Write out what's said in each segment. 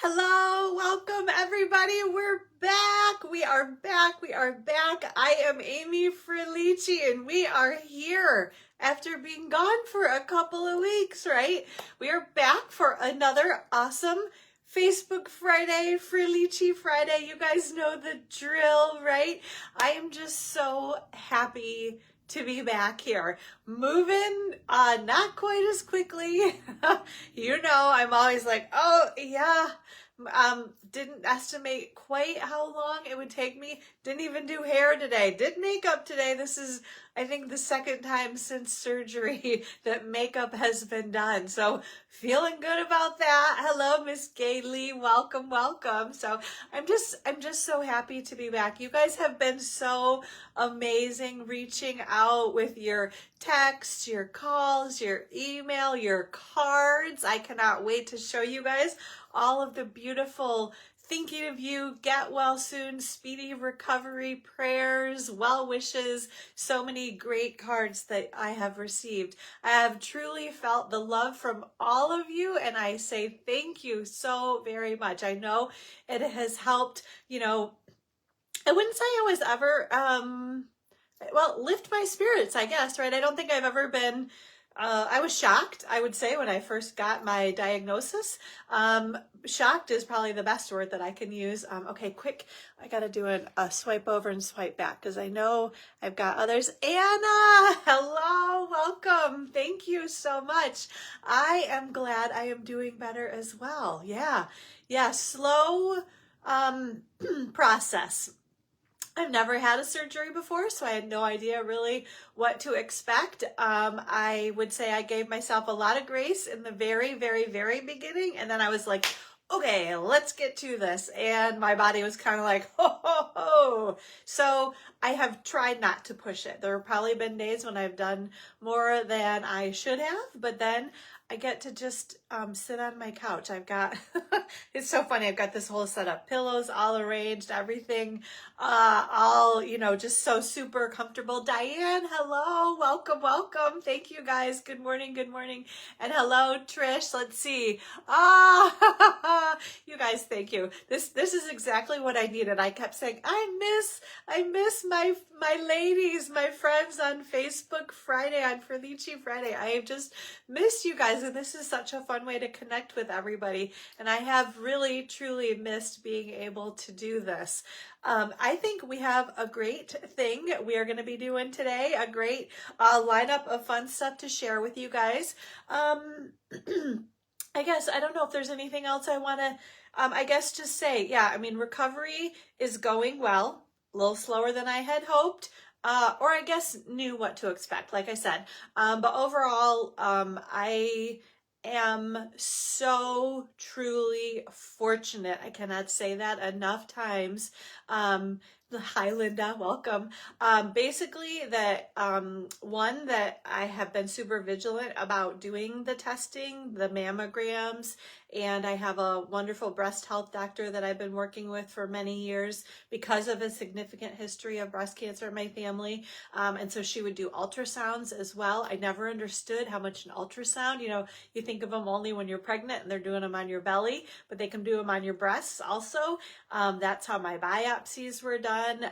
Hello, welcome everybody. We're back. We are back. I am amyfrillici and we are here after being gone for a couple of weeks, right? We are back for another awesome Facebook Friday, Frillici Friday. You guys know the drill, right? I am just so happy to be back here. Moving not quite as quickly. You know, I'm always like, oh yeah, didn't estimate quite how long it would take me. Didn't even do hair today. Did makeup today. This is, I think, the second time since surgery that makeup has been done. So feeling good about that. Hello, Miss Gailey. Welcome, welcome. So I'm just so happy to be back. You guys have been so amazing reaching out with your texts, your calls, your email, your cards. I cannot wait to show you guys all of the beautiful thinking of you, get well soon, speedy recovery prayers, well wishes, so many great cards that I have received. I have truly felt the love from all of you, and I say thank you so very much. I know it has helped, you know, I wouldn't say I was ever, well, lift my spirits, I guess, right? I don't think I've ever been, I was shocked, I would say, when I first got my diagnosis. Shocked is probably the best word that I can use. Okay, quick, I got to do a swipe over and swipe back because I know I've got others. Anna, hello, welcome. Thank you so much. I am glad I am doing better as well. Yeah, slow process. I've never had a surgery before, so I had no idea really what to expect. I would say I gave myself a lot of grace in the very, very, very beginning, and then I was like, okay, let's get to this. And my body was kind of like, ho, ho, ho. So I have tried not to push it. There have probably been days when I've done more than I should have, but then I get to just sit on my couch. I've got, it's so funny, I've got this whole setup, pillows all arranged, everything, all, you know, just so super comfortable. Diane, hello, welcome, welcome. Thank you guys. Good morning, good morning. And hello, Trish. Let's see. You guys, thank you. This is exactly what I needed. I kept saying, I miss my ladies, my friends on Facebook Friday, on Frillici Friday. I have just missed you guys, and this is such a fun way to connect with everybody. And I have really, truly missed being able to do this. I think we have a great thing we are going to be doing today, a great lineup of fun stuff to share with you guys. I guess, I don't know if there's anything else I want to, I guess just say, yeah, I mean, recovery is going well, a little slower than I had hoped. Or I guess knew what to expect, like I said. But overall, I am so truly fortunate. I cannot say that enough times. Hi, Linda, welcome. Basically that, one, that I have been super vigilant about doing the testing, the mammograms, and I have a wonderful breast health doctor that I've been working with for many years because of a significant history of breast cancer in my family. And so she would do ultrasounds as well. I never understood how much an ultrasound, you know, you think of them only when you're pregnant and they're doing them on your belly, but they can do them on your breasts also. That's how my biopsies were done.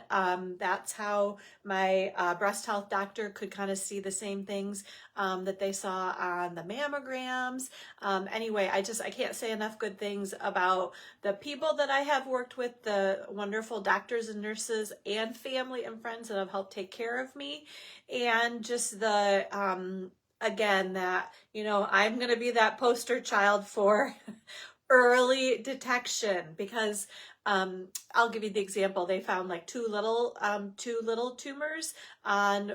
That's how my breast health doctor could kind of see the same things that they saw on the mammograms. Anyway, I can't say enough good things about the people that I have worked with, the wonderful doctors and nurses and family and friends that have helped take care of me, and just the again, that, you know, I'm going to be that poster child for early detection, because I'll give you the example. They found like two little tumors on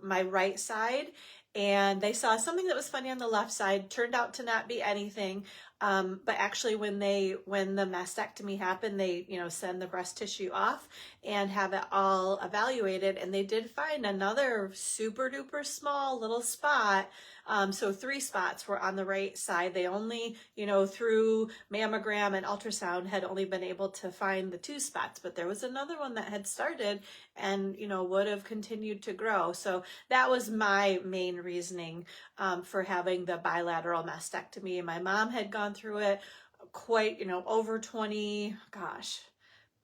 my right side, and they saw something that was funny on the left side. Turned out to not be anything. But actually when the mastectomy happened, they, you know, send the breast tissue off and have it all evaluated. And they did find another super duper small little spot. So 3 spots were on the right side. They only, you know, through mammogram and ultrasound had only been able to find the 2 spots, but there was another one that had started and, you know, would have continued to grow. So that was my main reasoning for having the bilateral mastectomy. My mom had gone through it quite, over 20, gosh.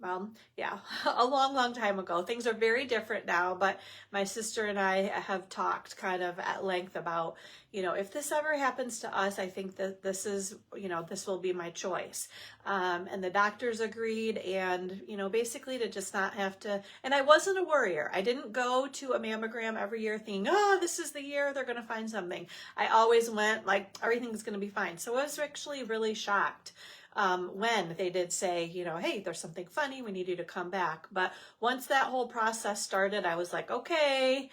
Well, yeah, a long, long time ago. Things are very different now, but my sister and I have talked kind of at length about, if this ever happens to us, I think that this is, this will be my choice. And the doctors agreed, and, basically to just not have to, and I wasn't a worrier. I didn't go to a mammogram every year thinking, oh, this is the year they're going to find something. I always went like, everything's going to be fine. So I was actually really shocked when they did say, hey, there's something funny, we need you to come back. But once that whole process started, I was like, okay,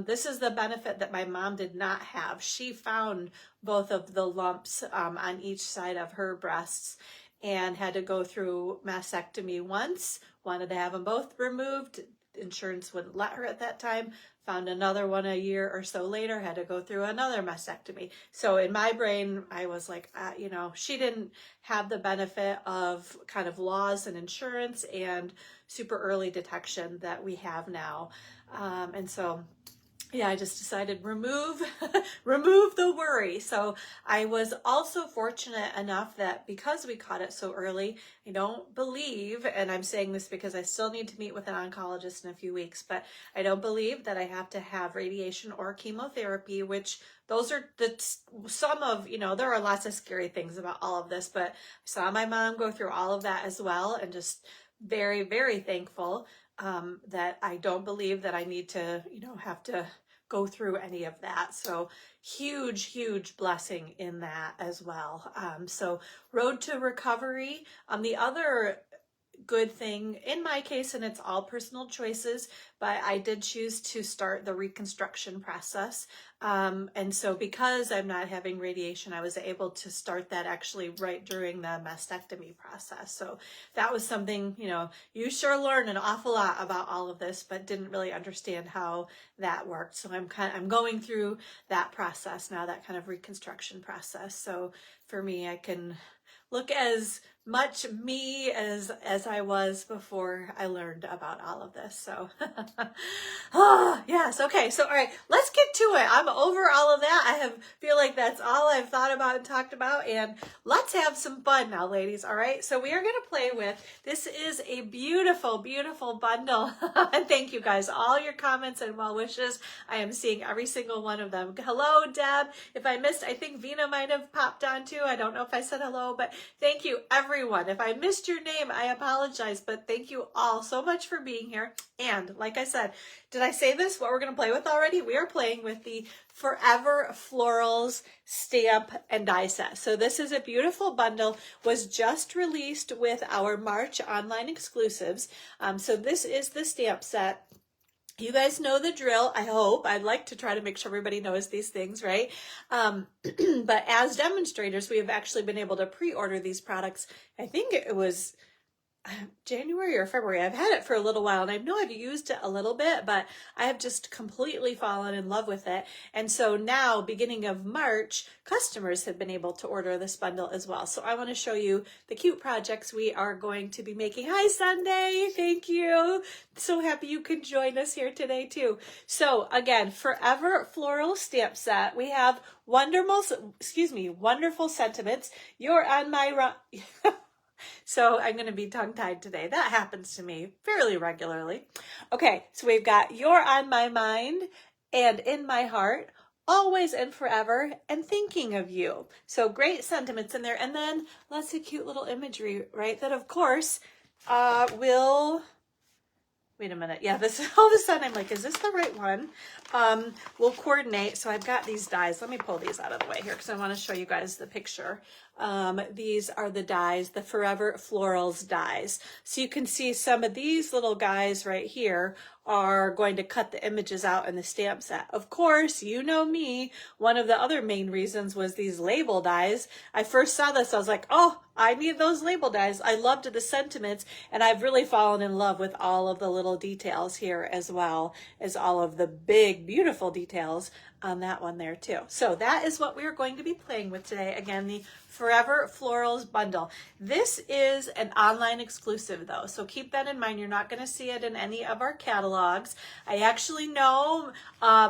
this is the benefit that my mom did not have. She found both of the lumps on each side of her breasts and had to go through mastectomy once, wanted to have them both removed. Insurance wouldn't let her at that time. Found another one a year or so later, had to go through another mastectomy. So in my brain, I was like, she didn't have the benefit of kind of laws and insurance and super early detection that we have now. And so, yeah, I just decided remove the worry. So I was also fortunate enough that because we caught it so early, I don't believe, and I'm saying this because I still need to meet with an oncologist in a few weeks, but I don't believe that I have to have radiation or chemotherapy, which those are some of, there are lots of scary things about all of this, but I saw my mom go through all of that as well, and just very, very thankful that I don't believe that I need to, have to go through any of that. So huge, huge blessing in that as well. So road to recovery. The other good thing in my case, and it's all personal choices, but I did choose to start the reconstruction process. And so because I'm not having radiation, I was able to start that actually right during the mastectomy process. So that was something, you sure learn an awful lot about all of this, but didn't really understand how that worked. So I'm going through that process now, that kind of reconstruction process. So for me, I can look as much me as I was before I learned about all of this. So, yes. Okay. So, all right, let's get to it. I'm over all of that. I feel like that's all I've thought about and talked about, and let's have some fun now, ladies. All right. So we are going to play with, this is a beautiful, beautiful bundle. And thank you guys, all your comments and well wishes. I am seeing every single one of them. Hello, Deb. If I missed, I think Vina might have popped on too. I don't know if I said hello, but thank you, everyone. If I missed your name, I apologize, but thank you all so much for being here. And like I said, did I say this, what we're going to play with already? We are playing with the Forever Florals stamp and die set. So this is a beautiful bundle, was just released with our March online exclusives. So this is the stamp set. You guys know the drill, I hope. I'd like to try to make sure everybody knows these things, right? But as demonstrators, we have actually been able to pre-order these products. I think it was January or February. I've had it for a little while, and I know I've used it a little bit, but I have just completely fallen in love with it. And so now, beginning of March, customers have been able to order this bundle as well. So I want to show you the cute projects we are going to be making. Hi, Sunday. Thank you. So happy you could join us here today too. So again, Forever Floral Stamp Set. We have wonderful sentiments. You're on my So I'm going to be tongue-tied today. That happens to me fairly regularly. Okay, so we've got you're on my mind and in my heart, always and forever, and thinking of you. So great sentiments in there. And then lots of cute little imagery, right? That, of course, will... Wait a minute. Yeah, this all of a sudden I'm like, is this the right one? We'll coordinate. So I've got these dies. Let me pull these out of the way here because I want to show you guys the picture. These are the dies, the Forever Florals dies. So you can see some of these little guys right here are going to cut the images out in the stamp set. Of course, you know me, one of the other main reasons was these label dies. I first saw this, I was like, oh, I need those label dies. I loved the sentiments, and I've really fallen in love with all of the little details here, as well as all of the big, beautiful details on that one there too. So that is what we are going to be playing with today. Again, the Forever Florals Bundle. This is an online exclusive though, so keep that in mind. You're not going to see it in any of our catalogs. I actually know,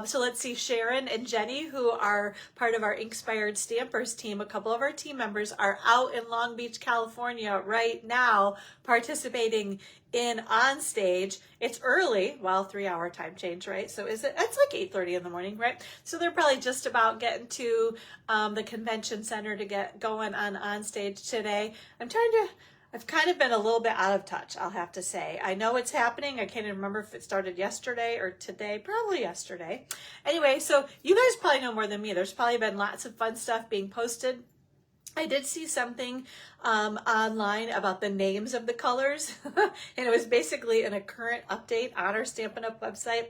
so let's see, Sharon and Jenny, who are part of our Inspired Stampers team, a couple of our team members are out in Long Beach, California right now participating in On Stage. It's early, well, 3-hour time change, right? So it's like 8:30 in the morning, right? So they're probably just about getting to the convention center to get going on Stage today. I've kind of been a little bit out of touch, I'll have to say. I know it's happening. I can't even remember if it started yesterday or today, probably yesterday. Anyway, so you guys probably know more than me. There's probably been lots of fun stuff being posted. I did see something online about the names of the colors, and it was basically in a current update on our Stampin' Up! Website,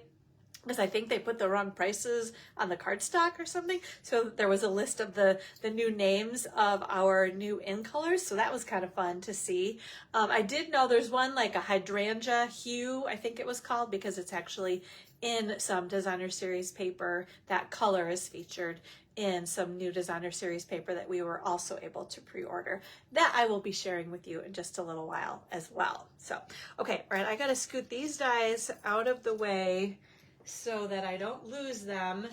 because I think they put the wrong prices on the cardstock or something. So there was a list of the new names of our new in colors. So that was kind of fun to see. I did know there's one like a hydrangea hue, I think it was called, because it's actually in some designer series paper. That color is featured in some new designer series paper that we were also able to pre-order. That I will be sharing with you in just a little while as well. So, okay, all right, I gotta scoot these dies out of the way so that I don't lose them.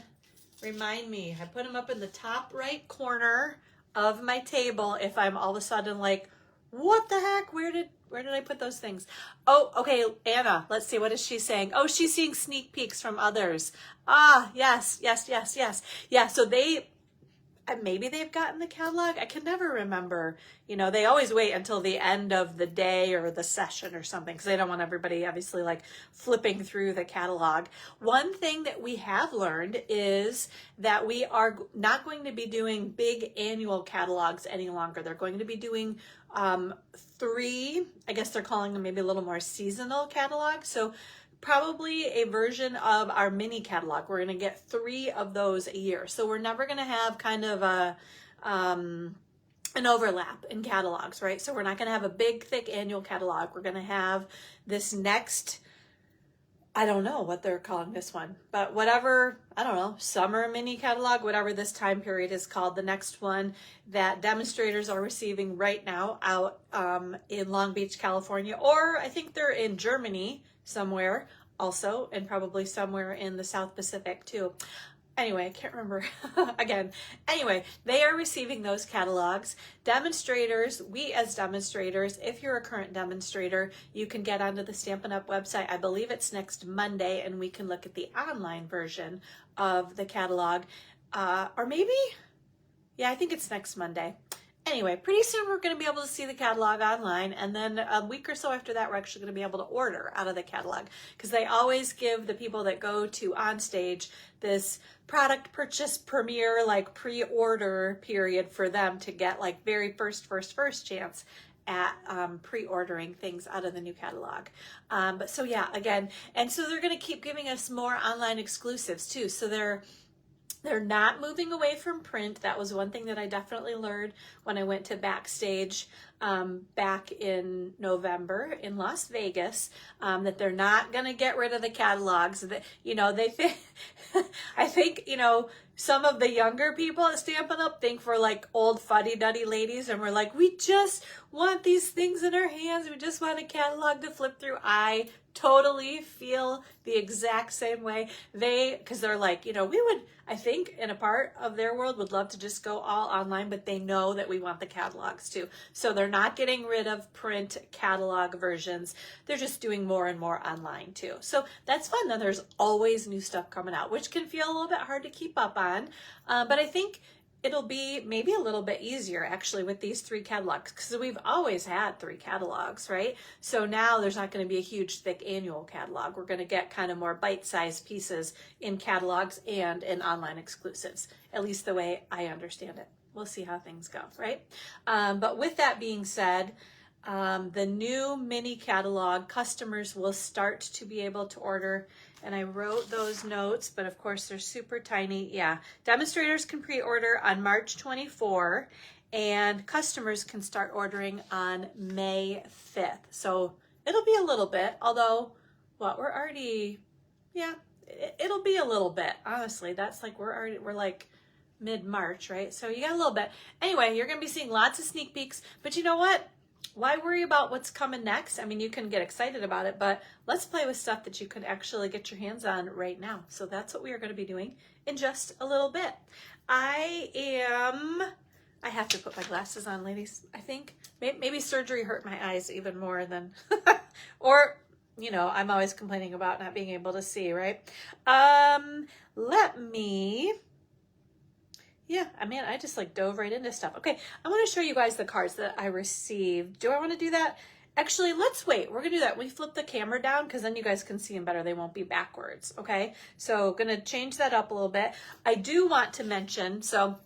Remind me, I put them up in the top right corner of my table if I'm all of a sudden like, what the heck, where did I put those things? Oh, okay, Anna, let's see, what is she saying? Oh, she's seeing sneak peeks from others. Ah, yes. Yeah, so maybe they've gotten the catalog. I can never remember. You know, they always wait until the end of the day or the session or something because they don't want everybody obviously like flipping through the catalog. One thing that we have learned is that we are not going to be doing big annual catalogs any longer. They're going to be doing 3, I guess they're calling them maybe a little more seasonal catalogs. So probably a version of our mini catalog. We're going to get 3 of those a year. So we're never going to have kind of an overlap in catalogs, right? So we're not going to have a big, thick annual catalog. We're going to have this next, I don't know what they're calling this one, but whatever, I don't know, summer mini catalog, whatever this time period is called, the next one that demonstrators are receiving right now out in Long Beach, California, or I think they're in Germany somewhere also, and probably somewhere in the South Pacific too. Anyway, I can't remember again. Anyway, they are receiving those catalogs. Demonstrators, we as demonstrators, if you're a current demonstrator, you can get onto the Stampin' Up! Website. I believe it's next Monday, and we can look at the online version of the catalog. Or maybe, yeah, I think it's next Monday. Anyway, pretty soon we're going to be able to see the catalog online, and then a week or so after that, we're actually going to be able to order out of the catalog, because they always give the people that go to On Stage this product purchase premiere, like pre-order period for them to get like very first chance at pre-ordering things out of the new catalog. But so yeah, again, and so they're going to keep giving us more online exclusives too. So they're not moving away from print. That was one thing that I definitely learned when I went to Backstage back in November in Las Vegas, that they're not going to get rid of the catalogs. That, you know, they think, I think, you know, some of the younger people at Stampin' Up! Think we're like old fuddy-duddy ladies, and we're like, we just want these things in our hands. We just want a catalog to flip through. I totally feel the exact same way. Because they're like, you know, we would, I think in a part of their world would love to just go all online, but they know that we want the catalogs too. So they're not getting rid of print catalog versions. They're just doing more and more online too. So that's fun. Then there's always new stuff coming out, which can feel a little bit hard to keep up on. But I think it'll be maybe a little bit easier actually with these 3 catalogs, because we've always had 3 catalogs, right? So now there's not going to be a huge thick annual catalog. We're going to get kind of more bite-sized pieces in catalogs and in online exclusives, at least the way I understand it. We'll see how things go, right? But with that being said, the new mini catalog, customers will start to be able to order, and I wrote those notes, but of course they're super tiny. Yeah, demonstrators can pre-order on March 24, and customers can start ordering on May 5th. So it'll be a little bit, although what we're already, yeah, it'll be a little bit, honestly. That's like, we're like mid-March, right? So you got a little bit. Anyway, you're going to be seeing lots of sneak peeks, but you know what? Why worry about what's coming next? I mean, you can get excited about it, but let's play with stuff that you can actually get your hands on right now. So that's what we are going to be doing in just a little bit. I have to put my glasses on, ladies. I think maybe surgery hurt my eyes even more than, or, you know, I'm always complaining about not being able to see, right? Yeah, I mean, I just like dove right into stuff. Okay, I want to show you guys the cards that I received. Do I want to do that? Actually, let's wait. We're going to do that. We flip the camera down because then you guys can see them better. They won't be backwards, okay? So going to change that up a little bit. I do want to mention, so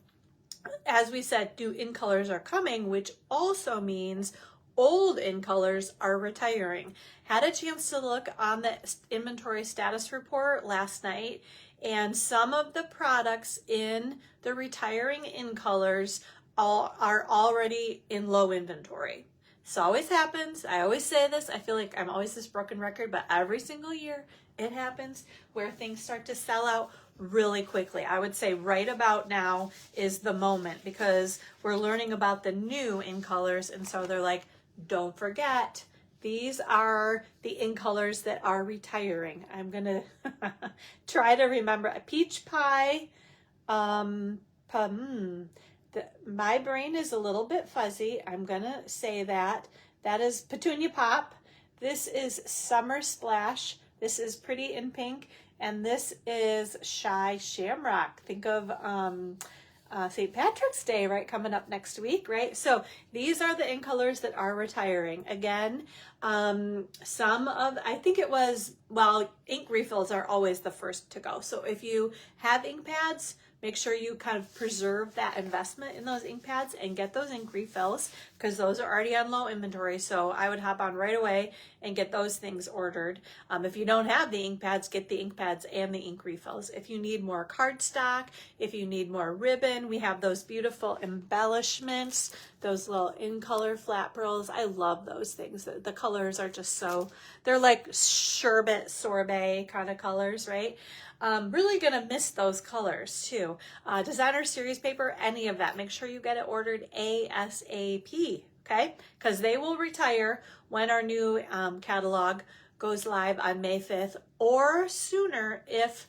as we said, new in colors are coming, which also means old in colors are retiring. Had a chance to look on the inventory status report last night, and some of the products in the retiring in colors are already in low inventory. This always happens. I always say this. I feel like I'm always this broken record, but every single year it happens where things start to sell out really quickly. I would say right about now is the moment because we're learning about the new in colors, and so they're like, don't forget, these are the in colors that are retiring. I'm going to try to remember. A peach pie. My brain is a little bit fuzzy. I'm going to say that. That is Petunia Pop. This is Summer Splash. This is Pretty in Pink. And this is Shy Shamrock. Think of St. Patrick's Day, right, coming up next week, right? So these are the in colors that are retiring. Again, some of, I think it was, well, ink refills are always the first to go. So if you have ink pads, make sure you kind of preserve that investment in those ink pads and get those ink refills because those are already on low inventory. So I would hop on right away and get those things ordered. If you don't have the ink pads, get the ink pads and the ink refills. If you need more cardstock, if you need more ribbon, we have those beautiful embellishments, those little in color flat pearls. I love those things. The colors are just so, they're like sherbet sorbet kind of colors, right? Really gonna miss those colors too. Designer series paper, any of that, make sure you get it ordered ASAP, okay? Because they will retire when our new catalog goes live on May 5th or sooner if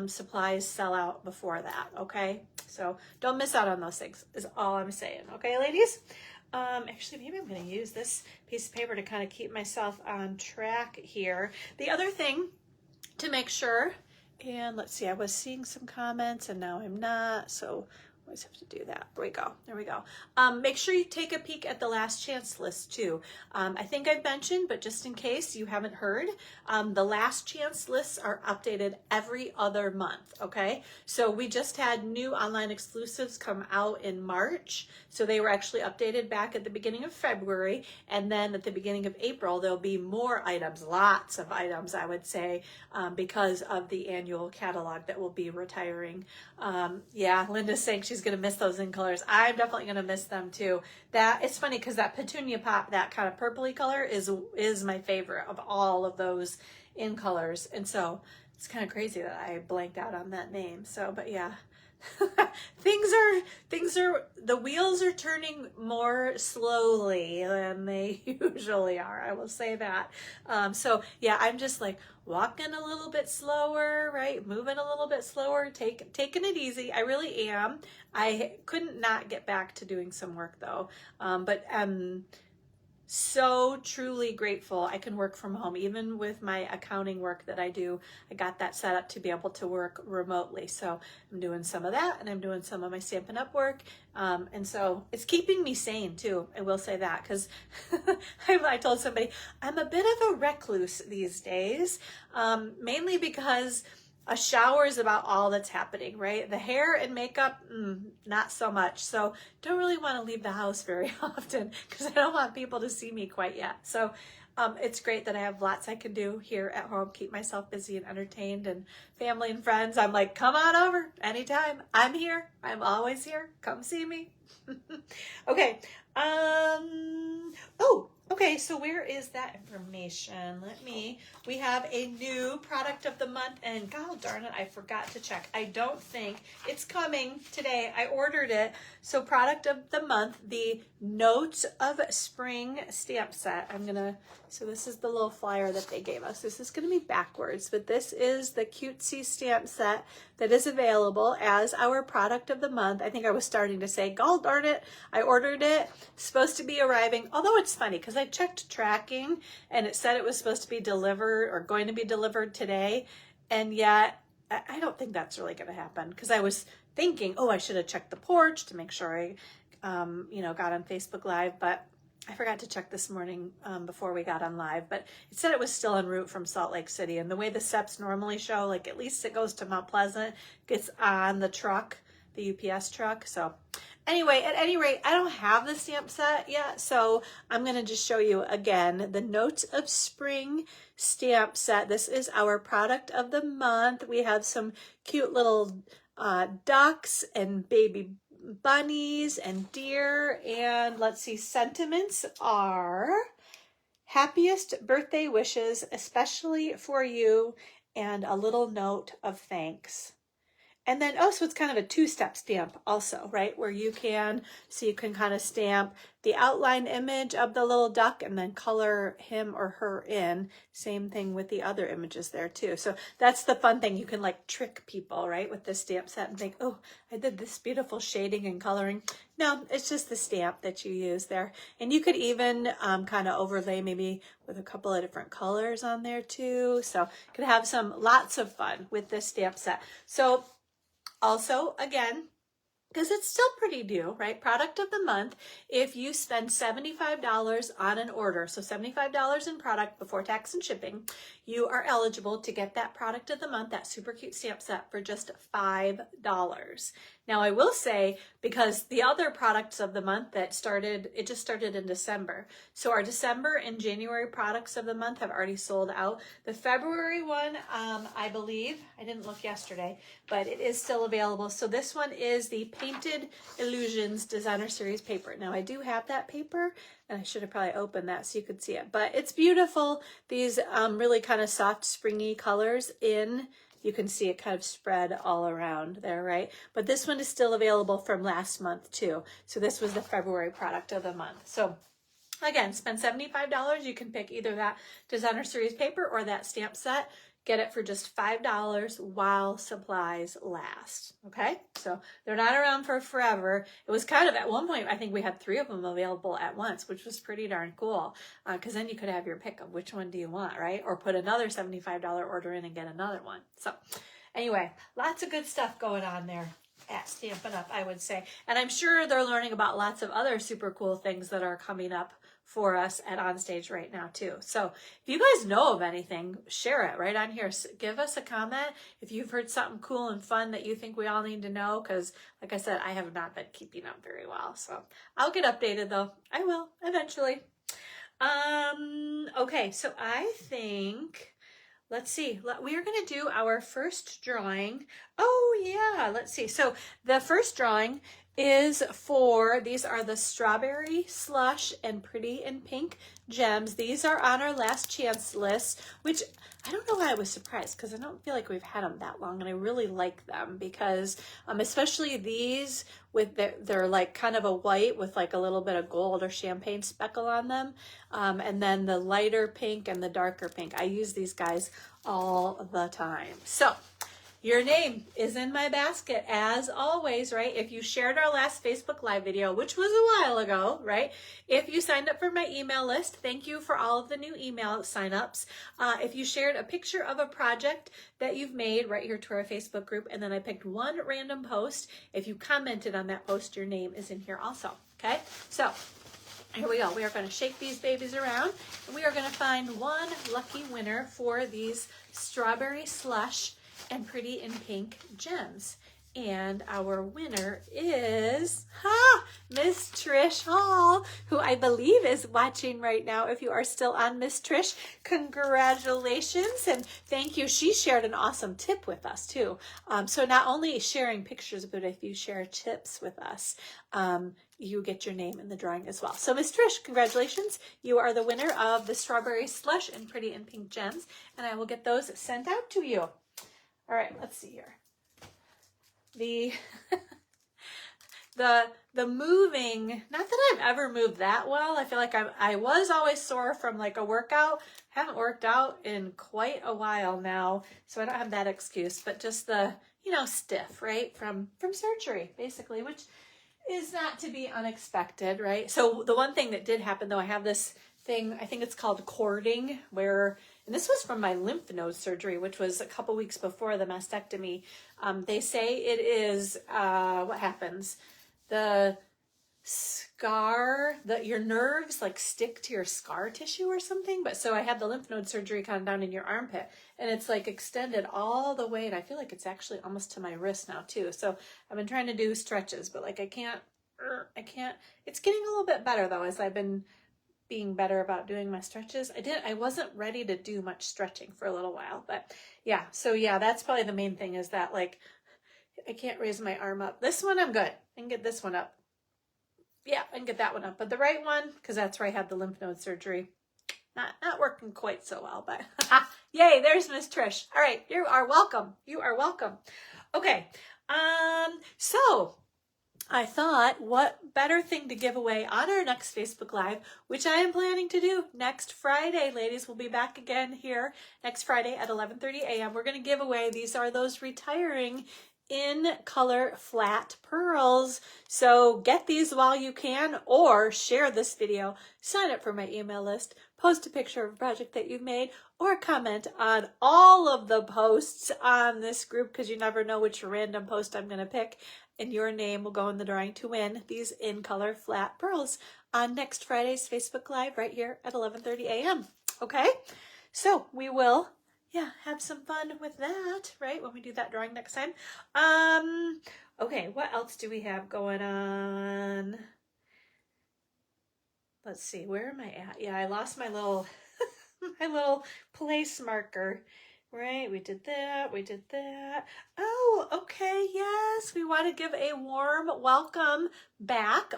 supplies sell out before that, okay? So don't miss out on those things is all I'm saying, okay, ladies? Actually, maybe I'm gonna use this piece of paper to kind of keep myself on track here. The other thing to make sure, and let's see, I was seeing some comments and now I'm not, so I always have to do that. There we go. There we go. Make sure you take a peek at the last chance list too. I think I've mentioned, but just in case you haven't heard, the last chance lists are updated every other month, okay? So we just had new online exclusives come out in March. So they were actually updated back at the beginning of February. And then at the beginning of April, there'll be more items, lots of items, I would say, because of the annual catalog that will be retiring. Yeah, Linda's saying she's going to miss those in colors. I'm definitely going to miss them too. That it's funny because that Petunia Pop, that kind of purpley color is my favorite of all of those in colors. And so it's kind of crazy that I blanked out on that name. So, but yeah. The wheels are turning more slowly than they usually are. I will say that. So yeah, I'm just like walking a little bit slower, right? Moving a little bit slower, taking it easy. I really am. I couldn't not get back to doing some work though. But so truly grateful I can work from home. Even with my accounting work that I do, I got that set up to be able to work remotely. So I'm doing some of that and I'm doing some of my Stampin' Up work. And so it's keeping me sane too. I will say that because I told somebody I'm a bit of a recluse these days, mainly because a shower is about all that's happening, right? The hair and makeup, not so much. So don't really want to leave the house very often because I don't want people to see me quite yet. So it's great that I have lots I can do here at home, keep myself busy and entertained, and family and friends. I'm like, come on over anytime. I'm here. I'm always here. Come see me. Okay. Okay. Okay, so where is that information? We have a new product of the month, and god darn it, I forgot to check. I don't think it's coming today. I ordered it. So product of the month, the Notes of Spring stamp set. So this is the little flyer that they gave us. This is gonna be backwards, but this is the cutesy stamp set that is available as our product of the month. I think I was starting to say, god darn it, I ordered it. It's supposed to be arriving, although it's funny because I checked tracking and it said it was supposed to be delivered or going to be delivered today, and yet I don't think that's really going to happen, because I was thinking, oh, I should have checked the porch to make sure I got on Facebook Live, but I forgot to check this morning before we got on live, but it said it was still en route from Salt Lake City, and the way the SEPs normally show, like at least it goes to Mount Pleasant, gets on the truck, the UPS truck. So anyway, at any rate, I don't have the stamp set yet, so I'm going to just show you again the Notes of Spring stamp set. This is our product of the month. We have some cute little ducks and baby bunnies and deer, and let's see, sentiments are happiest birthday wishes, especially for you, and a little note of thanks. And then, so it's kind of a two-step stamp also, right? Where you can kind of stamp the outline image of the little duck and then color him or her in. Same thing with the other images there too. So that's the fun thing. You can like trick people, right? With this stamp set and think, oh, I did this beautiful shading and coloring. No, it's just the stamp that you use there. And you could even kind of overlay maybe with a couple of different colors on there too. So you could have lots of fun with this stamp set. So also, again, because it's still pretty due, right? Product of the month, if you spend $75 on an order, so $75 in product before tax and shipping, you are eligible to get that product of the month, that super cute stamp set, for just $5. Now, I will say, because the other products of the month it just started in December. So our December and January products of the month have already sold out. The February one, I believe, I didn't look yesterday, but it is still available. So this one is the Painted Illusions Designer Series paper. Now, I do have that paper, and I should have probably opened that so you could see it, but it's beautiful. These really kind of soft, springy colors you can see it kind of spread all around there, right? But this one is still available from last month too. So this was the February product of the month. So again, spend $75. You can pick either that Designer Series paper or that stamp set. Get it for just $5 while supplies last, okay? So they're not around for forever. It was kind of, at one point, I think we had 3 of them available at once, which was pretty darn cool, because then you could have your pick of which one do you want, right? Or put another $75 order in and get another one. So anyway, lots of good stuff going on there at Stampin' Up, I would say. And I'm sure they're learning about lots of other super cool things that are coming up for us at Onstage right now too. So if you guys know of anything, share it right on here. Give us a comment if you've heard something cool and fun that you think we all need to know, because like I said, I have not been keeping up very well. So I'll get updated though. I will eventually. Okay, so I think, let's see, we are going to do our first drawing. Oh yeah, let's see. So the first drawing is these are the Strawberry Slush and Pretty in Pink gems. These are on our last chance list, which I don't know why I was surprised, because I don't feel like we've had them that long, and I really like them because especially these with they're like kind of a white with like a little bit of gold or champagne speckle on them, and then the lighter pink and the darker pink. I use these guys all the time. So your name is in my basket as always, right? If you shared our last Facebook Live video, which was a while ago, right? If you signed up for my email list, thank you for all of the new email signups. If you shared a picture of a project that you've made right here to our Facebook group, and then I picked one random post, if you commented on that post, your name is in here also, okay? So here we go. We are going to shake these babies around, and we are going to find one lucky winner for these Strawberry Slush and Pretty in Pink gems. And our winner is Miss Trish Hall, who I believe is watching right now. If you are still on, Miss Trish, congratulations and thank you. She shared an awesome tip with us too. So not only sharing pictures, but if you share tips with us, you get your name in the drawing as well. So Miss Trish, congratulations. You are the winner of the Strawberry Slush and Pretty in Pink Gems, and I will get those sent out to you. All right, let's see here. The moving, not that I've ever moved that well. I feel like I was always sore from like a workout. Haven't worked out in quite a while now, so I don't have that excuse, but just the, stiff, right? From surgery, basically, which is not to be unexpected, right? So the one thing that did happen though, I have this thing, I think it's called cording, and this was from my lymph node surgery, which was a couple weeks before the mastectomy. They say it is, what happens? The scar, your nerves like stick to your scar tissue or something. But so I had the lymph node surgery kind of down in your armpit, and it's like extended all the way. And I feel like it's actually almost to my wrist now too. So I've been trying to do stretches, but like I can't, it's getting a little bit better though, as I've been being better about doing my stretches. I wasn't ready to do much stretching for a little while, but yeah. So yeah, that's probably the main thing, is that like, I can't raise my arm up. This one, I'm good. I can get this one up. Yeah, I can get that one up, but the right one, because that's where I had the lymph node surgery, not working quite so well, but yay, there's Miss Trish. All right, you are welcome. You are welcome. Okay, so I thought, what better thing to give away on our next Facebook Live, which I am planning to do next Friday. Ladies, we'll be back again here next Friday at 11:30 a.m. We're going to give away, these are those retiring in color flat pearls. So get these while you can, or share this video, sign up for my email list, post a picture of a project that you've made, or comment on all of the posts on this group, because you never know which random post I'm going to pick, and your name will go in the drawing to win these in color flat pearls on next Friday's Facebook Live right here at 11:30 a.m. Okay, so we will have some fun with that, right, when we do that drawing next time. Okay, what else do we have going on? Let's see, where am I at? Yeah, I lost my little my little place marker. Right, we did that. Oh, okay, yes, we want to give a warm welcome back,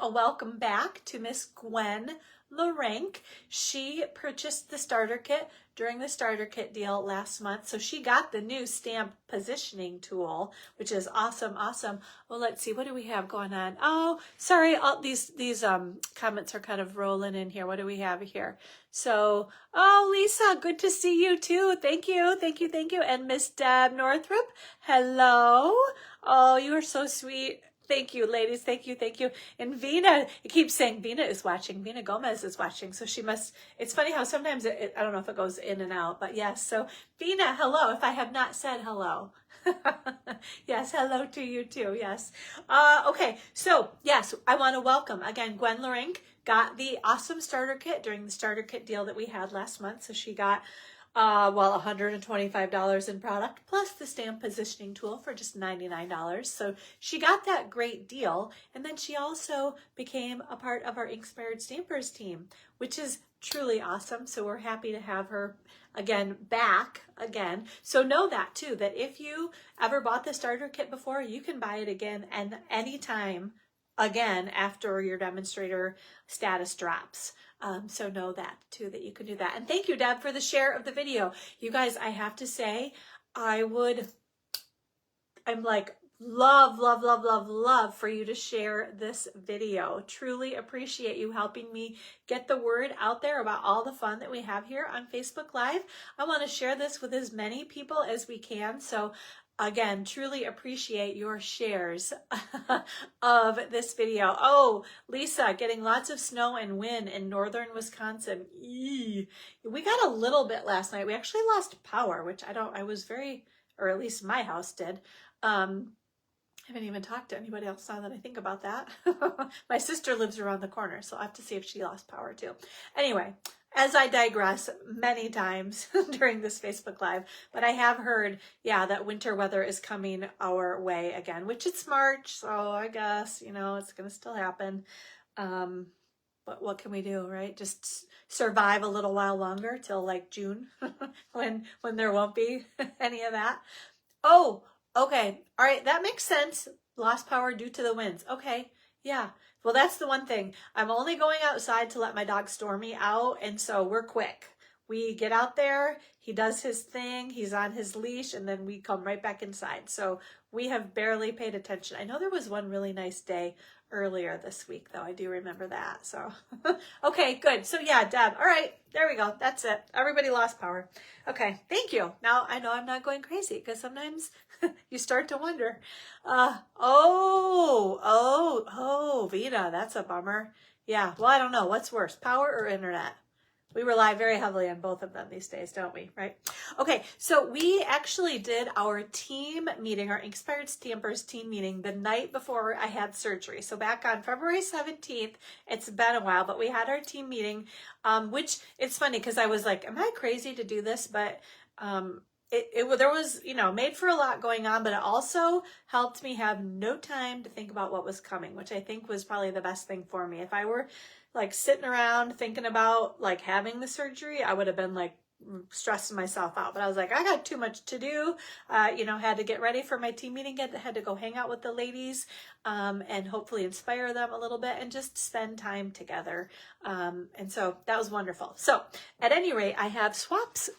to Miss Gwen LaRank. She purchased the starter kit during the starter kit deal last month, so she got the new stamp positioning tool, which is awesome. Well, let's see, what do we have going on? Oh, sorry, all these comments are kind of rolling in here. What do we have here? So, oh, Lisa, good to see you too. Thank you. And Miss Deb Northrup, hello. Oh, you are so sweet. Thank you, ladies. Thank you. And Vina, it keeps saying Vina is watching. Vina Gomez is watching. So she must, it's funny how sometimes I don't know if it goes in and out, but yes. So Vina, hello, if I have not said hello. Yes, hello to you too. Yes. Okay. So yes, I want to welcome again, Gwen LaRank got the awesome starter kit during the starter kit deal that we had last month. So she got $125 in product plus the stamp positioning tool for just $99. So she got that great deal. And then she also became a part of our Inspired Stampers team, which is truly awesome. So we're happy to have her back again. So know that too, that if you ever bought the starter kit before, you can buy it again and anytime again after your demonstrator status drops. So know that too, that you can do that. And thank you, Deb, for the share of the video. You guys, I have to say, I'm like, love for you to share this video. Truly appreciate you helping me get the word out there about all the fun that we have here on Facebook Live. I want to share this with as many people as we can. So again, truly appreciate your shares of this video. Oh, Lisa, getting lots of snow and wind in northern Wisconsin. Eee. We got a little bit last night. We actually lost power, which or at least my house did. I haven't even talked to anybody else now that I think about that. My sister lives around the corner, so I'll have to see if she lost power too. Anyway, as I digress many times during this Facebook Live, but I have heard, yeah, that winter weather is coming our way again, which it's March, so I guess, you know, it's going to still happen. But what can we do, right? Just survive a little while longer till like June when there won't be any of that. Oh, okay. All right. That makes sense. Lost power due to the winds. Okay. Yeah. Well, that's the one thing. I'm only going outside to let my dog Stormy out. And so we're quick. We get out there. He does his thing. He's on his leash. And then we come right back inside. So we have barely paid attention. I know there was one really nice day earlier this week, though. I do remember that. So, okay, good. So yeah, Deb. All right, there we go. That's it. Everybody lost power. Okay, thank you. Now I know I'm not going crazy because sometimes you start to wonder. Vita, that's a bummer. Yeah, well, I don't know. What's worse, power or internet? We rely very heavily on both of them these days, don't we? Right? Okay, so we actually did our team meeting, our Inspired Stampers team meeting the night before I had surgery. So back on February 17th, it's been a while, but we had our team meeting, which it's funny because I was like, am I crazy to do this? But there was, you know, made for a lot going on, but it also helped me have no time to think about what was coming, which I think was probably the best thing for me. If I were like sitting around thinking about like having the surgery, I would have been like stressing myself out. But I was like, I got too much to do. You know, had to get ready for my team meeting, had to go hang out with the ladies, and hopefully inspire them a little bit and just spend time together. And so that was wonderful. So at any rate, I have swaps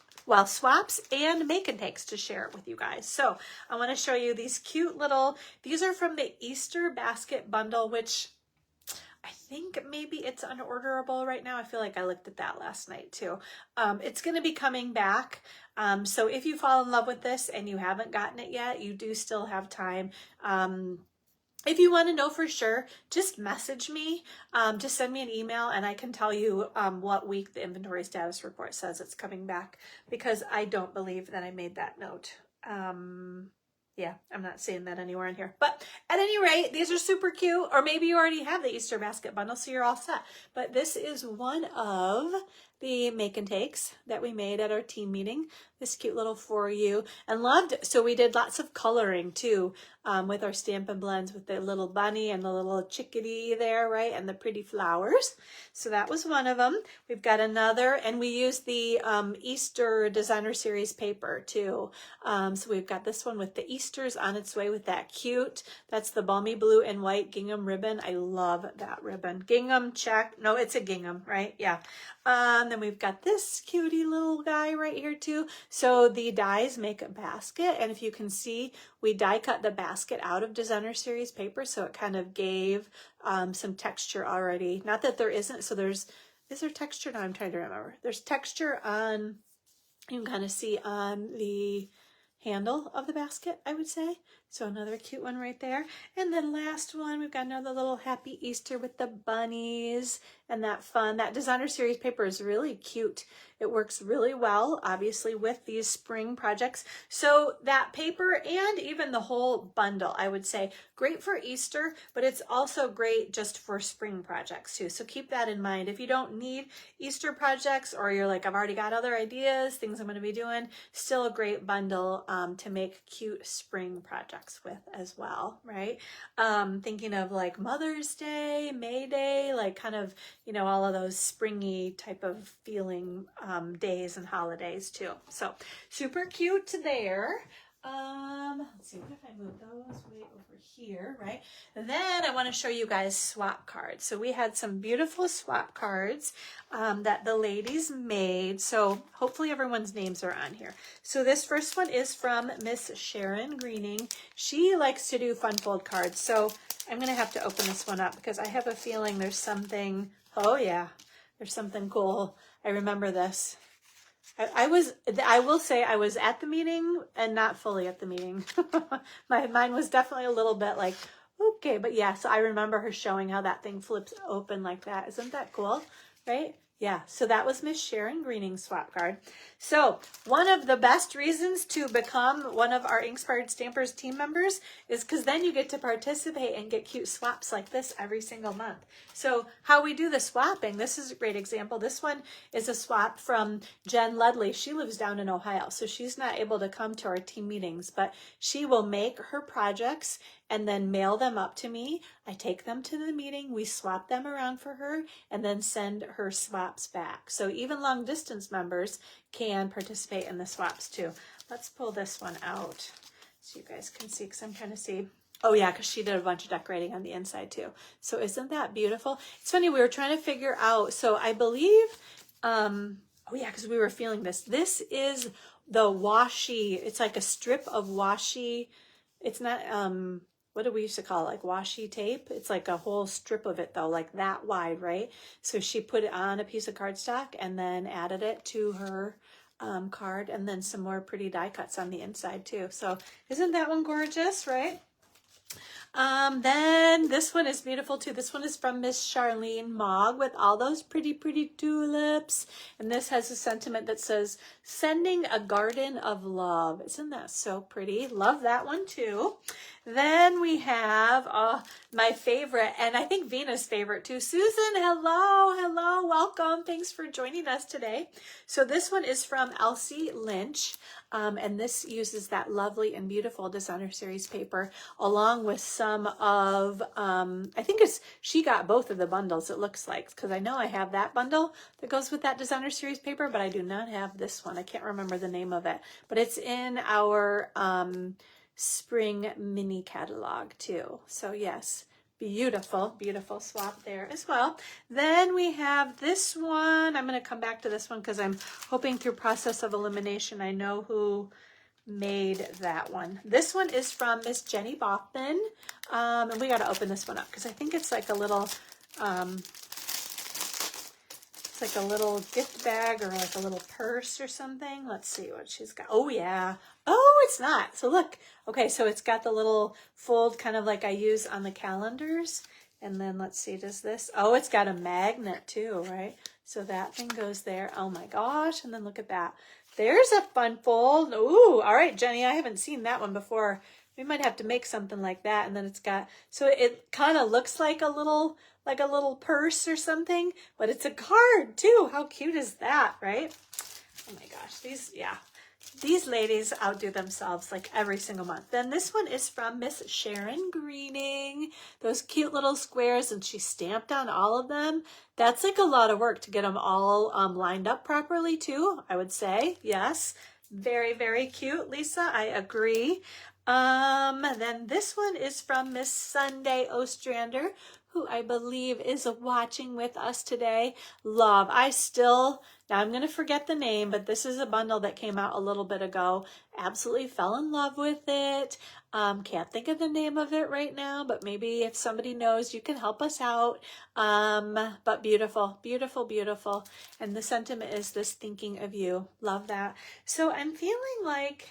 and make and takes to share with you guys. So I want to show you these cute little, these are from the Easter basket bundle, which I think maybe it's unorderable right now. I feel like I looked at that last night too. It's going to be coming back. So if you fall in love with this and you haven't gotten it yet, you do still have time. If you want to know for sure, just message me, just send me an email and I can tell you what week the inventory status report says it's coming back, because I don't believe that I made that note. Yeah, I'm not seeing that anywhere in here. But at any rate, these are super cute. Or maybe you already have the Easter basket bundle, so you're all set. But this is one of the make and takes that we made at our team meeting. This cute little for you, and loved it. So we did lots of coloring too, with our Stampin' Blends, with the little bunny and the little chickadee there, right? And the pretty flowers. So that was one of them. We've got another, and we used the Easter Designer Series paper too. So we've got this one with the Easters on its way with that cute, that's the balmy blue and white gingham ribbon. I love that ribbon. Gingham, check. No, it's a gingham, right? Yeah. Then we've got this cutie little guy right here too. So the dies make a basket, and if you can see, we die cut the basket out of Designer Series paper, so it kind of gave some texture already. Not that there isn't, so is there texture? No, I'm trying to remember. There's texture on, you can kind of see on the handle of the basket, I would say. So another cute one right there. And then last one, we've got another little happy Easter with the bunnies and that fun. That Designer Series paper is really cute. It works really well, obviously, with these spring projects. So that paper and even the whole bundle, I would say, great for Easter, but it's also great just for spring projects too. So keep that in mind. If you don't need Easter projects, or you're like, I've already got other ideas, things I'm going to be doing, still a great bundle to make cute spring projects with as well, right? Thinking of like Mother's Day, May Day, like kind of, you know, all of those springy type of feeling days and holidays too. So super cute there. Let's see, what if I move those way over here, right? And then I want to show you guys swap cards. So we had some beautiful swap cards that the ladies made. So hopefully everyone's names are on here. So this first one is from Miss Sharon Greening. She likes to do fun fold cards. So I'm going to have to open this one up because I have a feeling there's something, oh yeah, there's something cool. I remember this. I will say I was at the meeting and not fully at the meeting. My mind was definitely a little bit like, okay, but yeah, so I remember her showing how that thing flips open like that. Isn't that cool? right? Yeah, so that was Miss Sharon Greening's swap card. So one of the best reasons to become one of our Inkspired Stampers team members is because then you get to participate and get cute swaps like this every single month. So how we do the swapping, this is a great example. This one is a swap from Jen Ludley. She lives down in Ohio, so she's not able to come to our team meetings, but she will make her projects and then mail them up to me. I take them to the meeting, we swap them around for her, and then send her swaps back. So even long distance members can participate in the swaps too. Let's pull this one out so you guys can see, because I'm trying to see. Oh yeah, because she did a bunch of decorating on the inside too. So isn't that beautiful? It's funny, we were trying to figure out, so I believe, oh yeah, because we were feeling this. This is the washi, it's like a strip of washi. It's not, what do we used to call it? Like washi tape? It's like a whole strip of it though, like that wide, right? So she put it on a piece of cardstock and then added it to her card, and then some more pretty die cuts on the inside too. So isn't that one gorgeous, right? Then this one is beautiful too. This one is from Miss Charlene Mogg with all those pretty, pretty tulips. And this has a sentiment that says, sending a garden of love. Isn't that so pretty? Love that one too. Then we have my favorite, and I think Vina's favorite too. Susan, hello, hello, welcome. Thanks for joining us today. So this one is from Elsie Lynch, and this uses that lovely and beautiful designer series paper along with some of, I think she got both of the bundles, it looks like, because I know I have that bundle that goes with that designer series paper, but I do not have this one. I can't remember the name of it, but it's in our spring mini catalog too. So yes, beautiful, beautiful swap there as well. Then we have this one. I'm going to come back to this one because I'm hoping through process of elimination I know who made that one. This one is from Miss Jenny Baughman, and we got to open this one up because I think it's like a little it's like a little gift bag or like a little purse or something. Let's see what she's got. Oh yeah. Oh, it's not. So look. Okay, so it's got the little fold kind of like I use on the calendars. And then let's see, does this? Oh, it's got a magnet too, right? So that thing goes there. Oh my gosh. And then look at that. There's a fun fold. Ooh, all right, Jenny, I haven't seen that one before. We might have to make something like that. And then it's got, so it kind of looks like a little purse or something, but it's a card too. How cute is that, right? Oh my gosh, these ladies outdo themselves like every single month. Then this one is from Miss Sharon Greening. Those cute little squares, and she stamped on all of them. That's like a lot of work to get them all lined up properly too, I would say. Yes, very, very cute, Lisa. I agree. Then this one is from Miss Sunday Ostrander, who I believe is watching with us today. Love. Now I'm going to forget the name, but this is a bundle that came out a little bit ago. Absolutely fell in love with it. Can't think of the name of it right now, but maybe if somebody knows, you can help us out. But beautiful, beautiful, beautiful. And the sentiment is this, thinking of you. Love that. So I'm feeling like,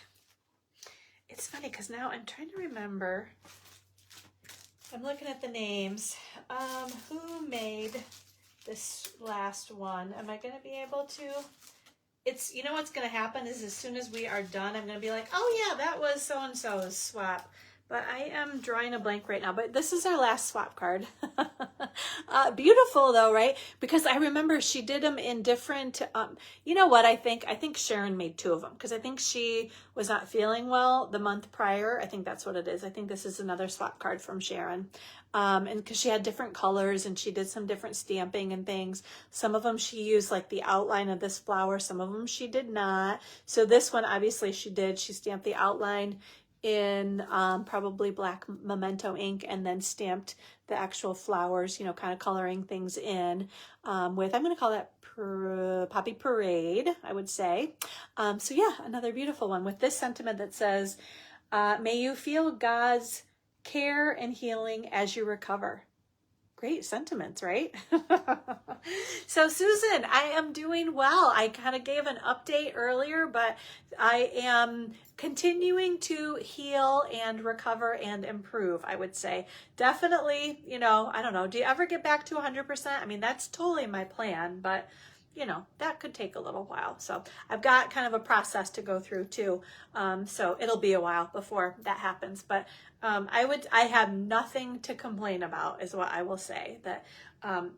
it's funny because now I'm trying to remember. I'm looking at the names. Who made this last one? Am I going to be able to? You know what's going to happen is as soon as we are done, I'm going to be like, oh yeah, that was so-and-so's swap. But I am drawing a blank right now. But this is our last swap card. Beautiful though, right? Because I remember she did them in different, you know what I think? I think Sharon made 2 of them because I think she was not feeling well the month prior. I think that's what it is. I think this is another swap card from Sharon. And because she had different colors and she did some different stamping and things. Some of them she used like the outline of this flower. Some of them she did not. So this one, obviously she did. She stamped the outline in probably black memento ink and then stamped the actual flowers, you know, kind of coloring things in with, I'm going to call that Poppy Parade, I would say. So yeah, another beautiful one with this sentiment that says, may you feel God's care and healing as you recover. Great sentiments, right? So Susan, I am doing well. I kind of gave an update earlier, but I am continuing to heal and recover and improve, I would say. Definitely, you know, I don't know. Do you ever get back to 100%? I mean, that's totally my plan, but you know, that could take a little while. So I've got kind of a process to go through too. So it'll be a while before that happens, but I have nothing to complain about is what I will say, that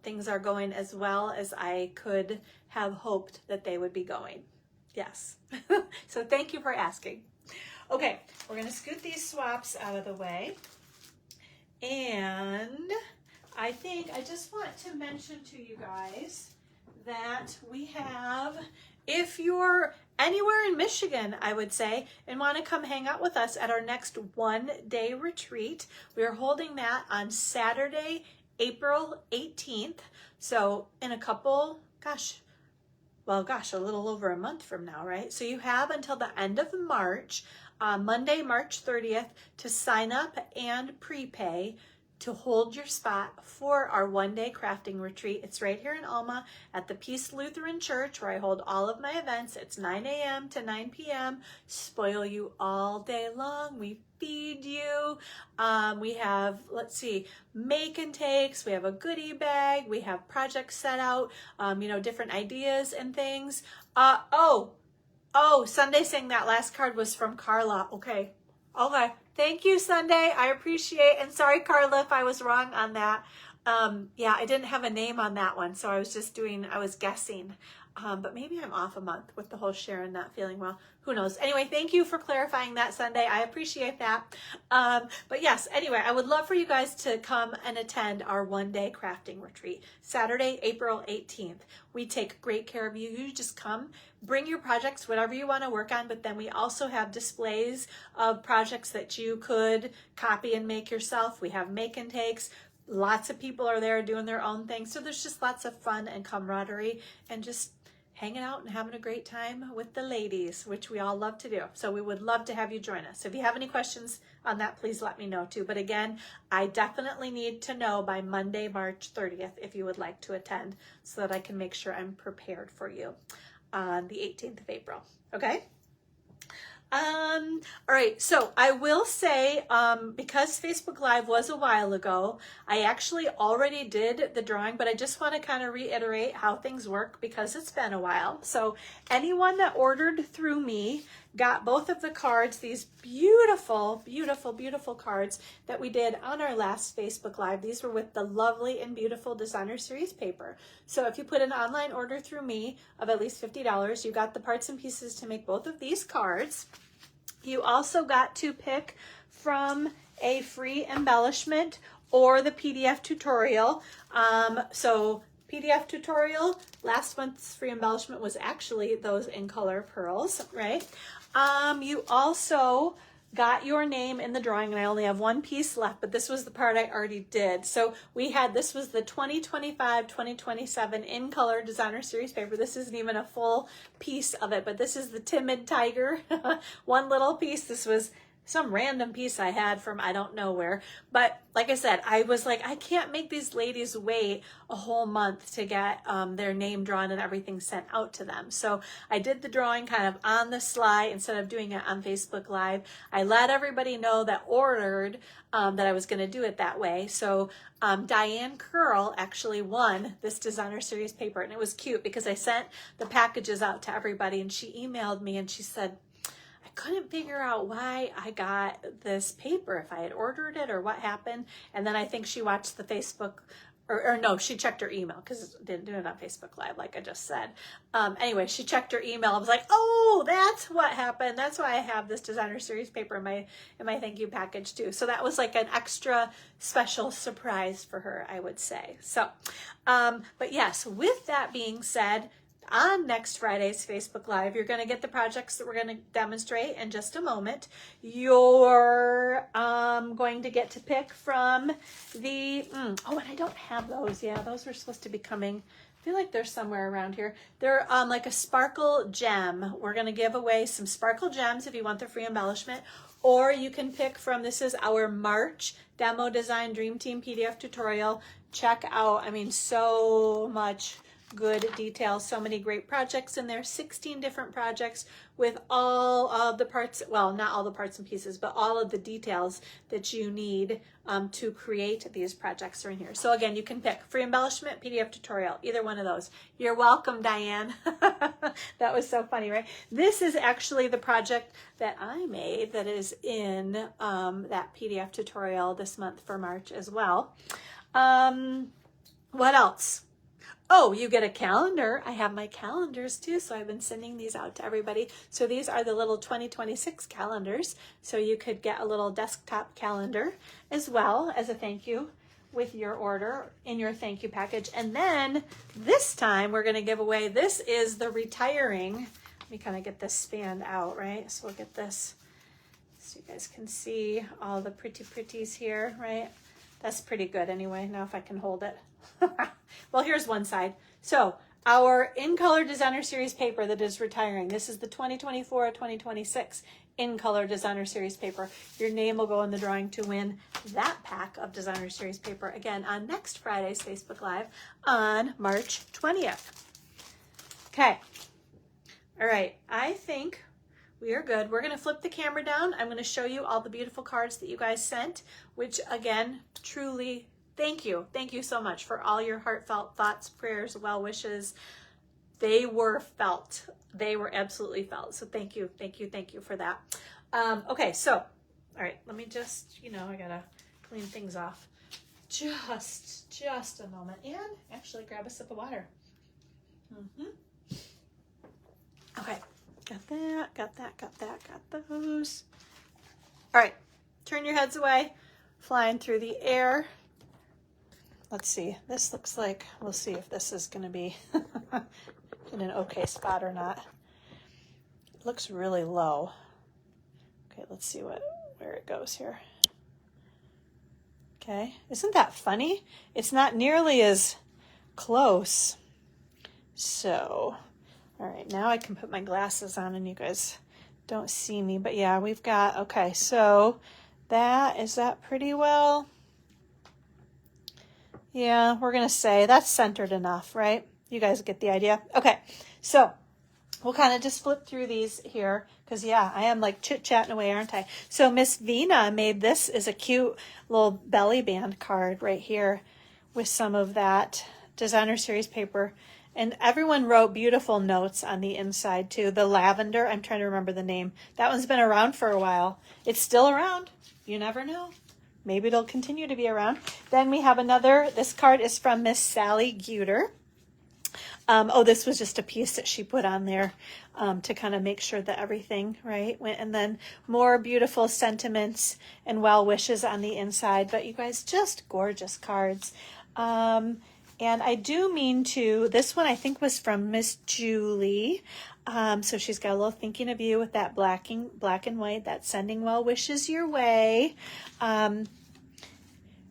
things are going as well as I could have hoped that they would be going. Yes. So thank you for asking. Okay, we're going to scoot these swaps out of the way. And I think I just want to mention to you guys that we have, if you're anywhere in Michigan, I would say, and want to come hang out with us at our next one-day retreat, we are holding that on Saturday, April 18th. So in a couple, a little over a month from now, right? So you have until the end of March, Monday, March 30th, to sign up and prepay to hold your spot for our one-day crafting retreat. It's right here in Alma at the Peace Lutheran Church, where I hold all of my events. It's 9 a.m. to 9 p.m. Spoil you all day long. We feed you. We have, let's see, make and takes. We have a goodie bag. We have projects set out, different ideas and things. Sunday saying that last card was from Carla. Okay. Thank you, Sunday. I appreciate, and sorry, Carla, if I was wrong on that. Yeah, I didn't have a name on that one, so I was guessing. But maybe I'm off a month with the whole Sharon not feeling well. Who knows? Anyway, thank you for clarifying that, Sunday. I appreciate that. But yes, anyway, I would love for you guys to come and attend our one-day crafting retreat, Saturday, April 18th. We take great care of you. You just come, bring your projects, whatever you want to work on, but then we also have displays of projects that you could copy and make yourself. We have make and takes. Lots of people are there doing their own thing. So there's just lots of fun and camaraderie and just hanging out and having a great time with the ladies, which we all love to do. So we would love to have you join us. If you have any questions on that, please let me know too. But again, I definitely need to know by Monday, March 30th, if you would like to attend so that I can make sure I'm prepared for you on the 18th of April. Okay? All right, so I will say, because Facebook Live was a while ago, I actually already did the drawing, but I just want to kind of reiterate how things work because it's been a while. So anyone that ordered through me got both of the cards, these beautiful, beautiful, beautiful cards that we did on our last Facebook Live. These were with the lovely and beautiful designer series paper. So if you put an online order through me of at least $50, you got the parts and pieces to make both of these cards. You also got to pick from a free embellishment or the PDF tutorial. So PDF tutorial, last month's free embellishment was actually those in color pearls, right? You also got your name in the drawing, and I only have one piece left, but this was the part I already did. So this was the 2025-2027 in color designer series paper. This isn't even a full piece of it, but this is the Timid Tiger. One little piece. This was some random piece I had from I don't know where. But like I said, I was like, I can't make these ladies wait a whole month to get their name drawn and everything sent out to them. So I did the drawing kind of on the sly instead of doing it on Facebook Live. I let everybody know that ordered that I was going to do it that way. So Diane Curl actually won this designer series paper, and it was cute because I sent the packages out to everybody, and she emailed me and she said, couldn't figure out why I got this paper, if I had ordered it or what happened. And then I think she watched the Facebook, or no, she checked her email because it didn't do it on Facebook Live, like I just said. Anyway, she checked her email. I was like, oh, that's what happened. That's why I have this designer series paper in my thank you package too. So that was like an extra special surprise for her, I would say. So, but yes, with that being said, on next Friday's Facebook Live, you're going to get the projects that we're going to demonstrate in just a moment. You're going to get to pick from the, and I don't have those. Yeah, those were supposed to be coming. I feel like they're somewhere around here. They're like a sparkle gem. We're going to give away some sparkle gems if you want the free embellishment. Or you can pick from, this is our March Demo Design Dream Team PDF tutorial. check out, I mean, so much good detail, so many great projects in there, 16 different projects with all of the parts, well, not all the parts and pieces, but all of the details that you need to create these projects are in here. So again, you can pick free embellishment, PDF tutorial, either one of those. You're welcome, Diane. That was so funny, right? This is actually the project that I made that is in that PDF tutorial this month for March as well. What else? Oh, you get a calendar. I have my calendars too, so I've been sending these out to everybody. So these are the little 2026 calendars. So you could get a little desktop calendar as well as a thank you with your order in your thank you package. And then this time we're going to give away, this is the retiring. Let me kind of get this spanned out, right? So we'll get this so you guys can see all the pretties here, right? That's pretty good anyway. Now if I can hold it. Well, here's one side. So our in color designer series paper that is retiring. This is the 2024-2026 in color designer series paper. Your name will go in the drawing to win that pack of designer series paper again on next Friday's Facebook Live on March 20th. Okay. All right. I think we are good. We're going to flip the camera down. I'm going to show you all the beautiful cards that you guys sent, which again, truly thank you. Thank you so much for all your heartfelt thoughts, prayers, well wishes. They were felt. They were absolutely felt. So thank you. Thank you. Thank you for that. Okay. So, all right, let me just, I got to clean things off. Just a moment. And actually grab a sip of water. Okay. Got those. All right. Turn your heads away. Flying through the air. Let's see, this looks like, we'll see if this is going to be in an okay spot or not. It looks really low. Okay, let's see where it goes here. Okay, isn't that funny? It's not nearly as close. So, all right, now I can put my glasses on and you guys don't see me. But yeah, we've got, okay, so is that pretty well? Yeah, we're going to say that's centered enough, right? You guys get the idea. Okay, so we'll kind of just flip through these here because, yeah, I am like chit-chatting away, aren't I? So Miss Vina made this as a cute little belly band card right here with some of that designer series paper. And everyone wrote beautiful notes on the inside too. The lavender, I'm trying to remember the name. That one's been around for a while. It's still around. You never know. Maybe it'll continue to be around. Then we have another, this card is from Miss Sally Guter. This was just a piece that she put on there to kind of make sure that everything, right, went. And then more beautiful sentiments and well wishes on the inside. But you guys, just gorgeous cards. And I do mean to, this one I think was from Miss Julie. So she's got a little thinking of you with that black and white, that sending well wishes your way.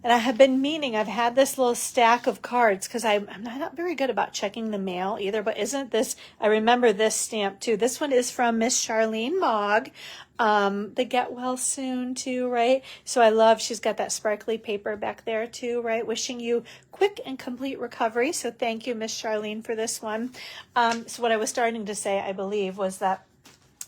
And I have been meaning, I've had this little stack of cards because I'm not very good about checking the mail either, but isn't this, I remember this stamp too. This one is from Miss Charlene Mogg, the Get Well Soon too, right? So I love, she's got that sparkly paper back there too, right? Wishing you quick and complete recovery. So thank you, Miss Charlene, for this one. So what I was starting to say, I believe, was that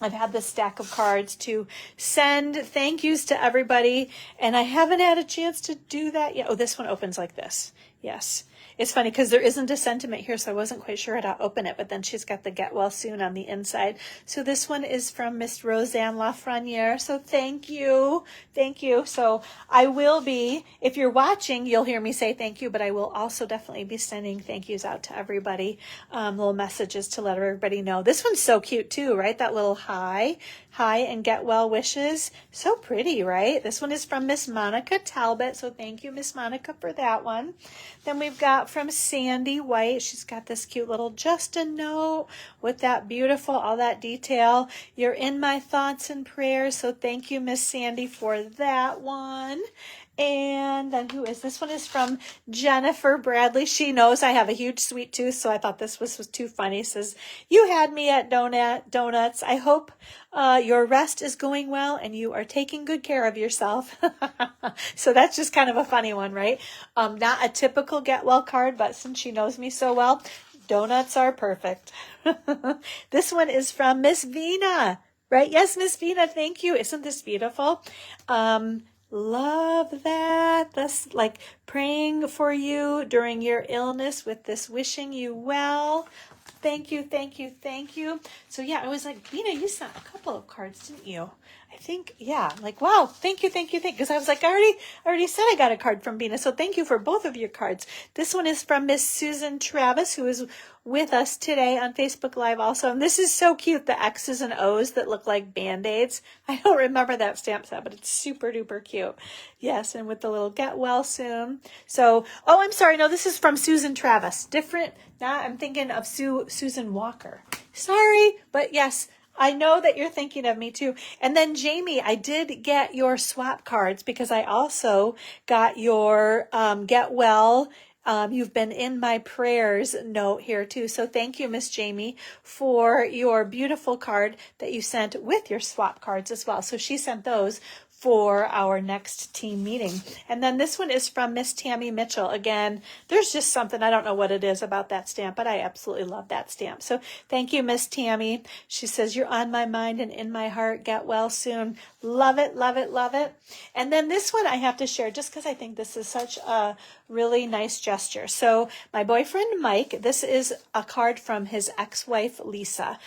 I've had this stack of cards to send thank yous to everybody, and I haven't had a chance to do that yet. Oh, this one opens like this. Yes. It's funny because there isn't a sentiment here, so I wasn't quite sure how to open it, but then she's got the Get Well Soon on the inside. So this one is from Miss Roseanne Lafreniere. So thank you. Thank you. So I will be, if you're watching, you'll hear me say thank you, but I will also definitely be sending thank yous out to everybody, little messages to let everybody know. This one's so cute too, right? That little hi and get well wishes. So pretty, right? This one is from Miss Monica Talbot. So thank you, Miss Monica, for that one. Then we've got from Sandy White. She's got this cute little just a note with that beautiful, all that detail. You're in my thoughts and prayers. So thank you, Miss Sandy, for that one. And then who is this one? Is from Jennifer Bradley. She knows I have a huge sweet tooth, so I thought this was too funny. It says, you had me at donuts. I hope your rest is going well and you are taking good care of yourself. So that's just kind of a funny one, right? Not a typical get well card, but since she knows me so well, donuts are perfect. This one is from Miss Vina, right? Yes, Miss Vina, thank you. Isn't this beautiful? Love that. That's like praying for you during your illness with this wishing you well. Thank you, thank you, thank you. So yeah, I was like, Vina, you sent a couple of cards, didn't you? I think, yeah, like, wow, thank you, thank you, thank you. Because I was like, I already said I got a card from Vina. So thank you for both of your cards. This one is from Miss Susan Travis, who is with us today on Facebook Live also. And this is so cute, the X's and O's that look like Band-Aids. I don't remember that stamp set, but it's super duper cute. Yes, and with the little get well soon. So, oh, I'm sorry. No, this is from Susan Travis. Different. Now I'm thinking of Susan Walker. Sorry, but yes, I know that you're thinking of me too. And then Jamie, I did get your swap cards because I also got your get well. You've been in my prayers note here too. So thank you, Miss Jamie, for your beautiful card that you sent with your swap cards as well. So she sent those for our next team meeting. And then this one is from Miss Tammy Mitchell. Again, there's just something, I don't know what it is about that stamp, but I absolutely love that stamp. So thank you, Miss Tammy. She says, you're on my mind and in my heart. Get well soon. Love it, love it, love it. And then this one I have to share just because I think this is such a really nice gesture. So my boyfriend, Mike, this is a card from his ex-wife, Lisa.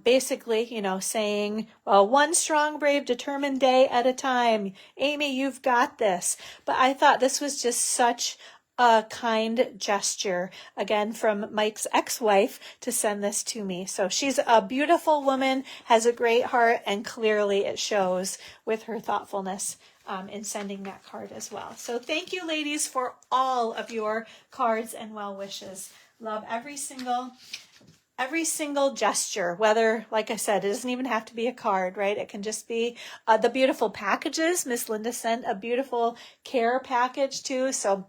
Basically, you know, saying, well, one strong, brave, determined day at a time. Amy, you've got this. But I thought this was just such a kind gesture, again, from Mike's ex-wife to send this to me. So she's a beautiful woman, has a great heart, and clearly it shows with her thoughtfulness in sending that card as well. So thank you, ladies, for all of your cards and well wishes. Love every single gesture, whether, like I said, it doesn't even have to be a card, right? It can just be the beautiful packages. Miss Linda sent a beautiful care package too. So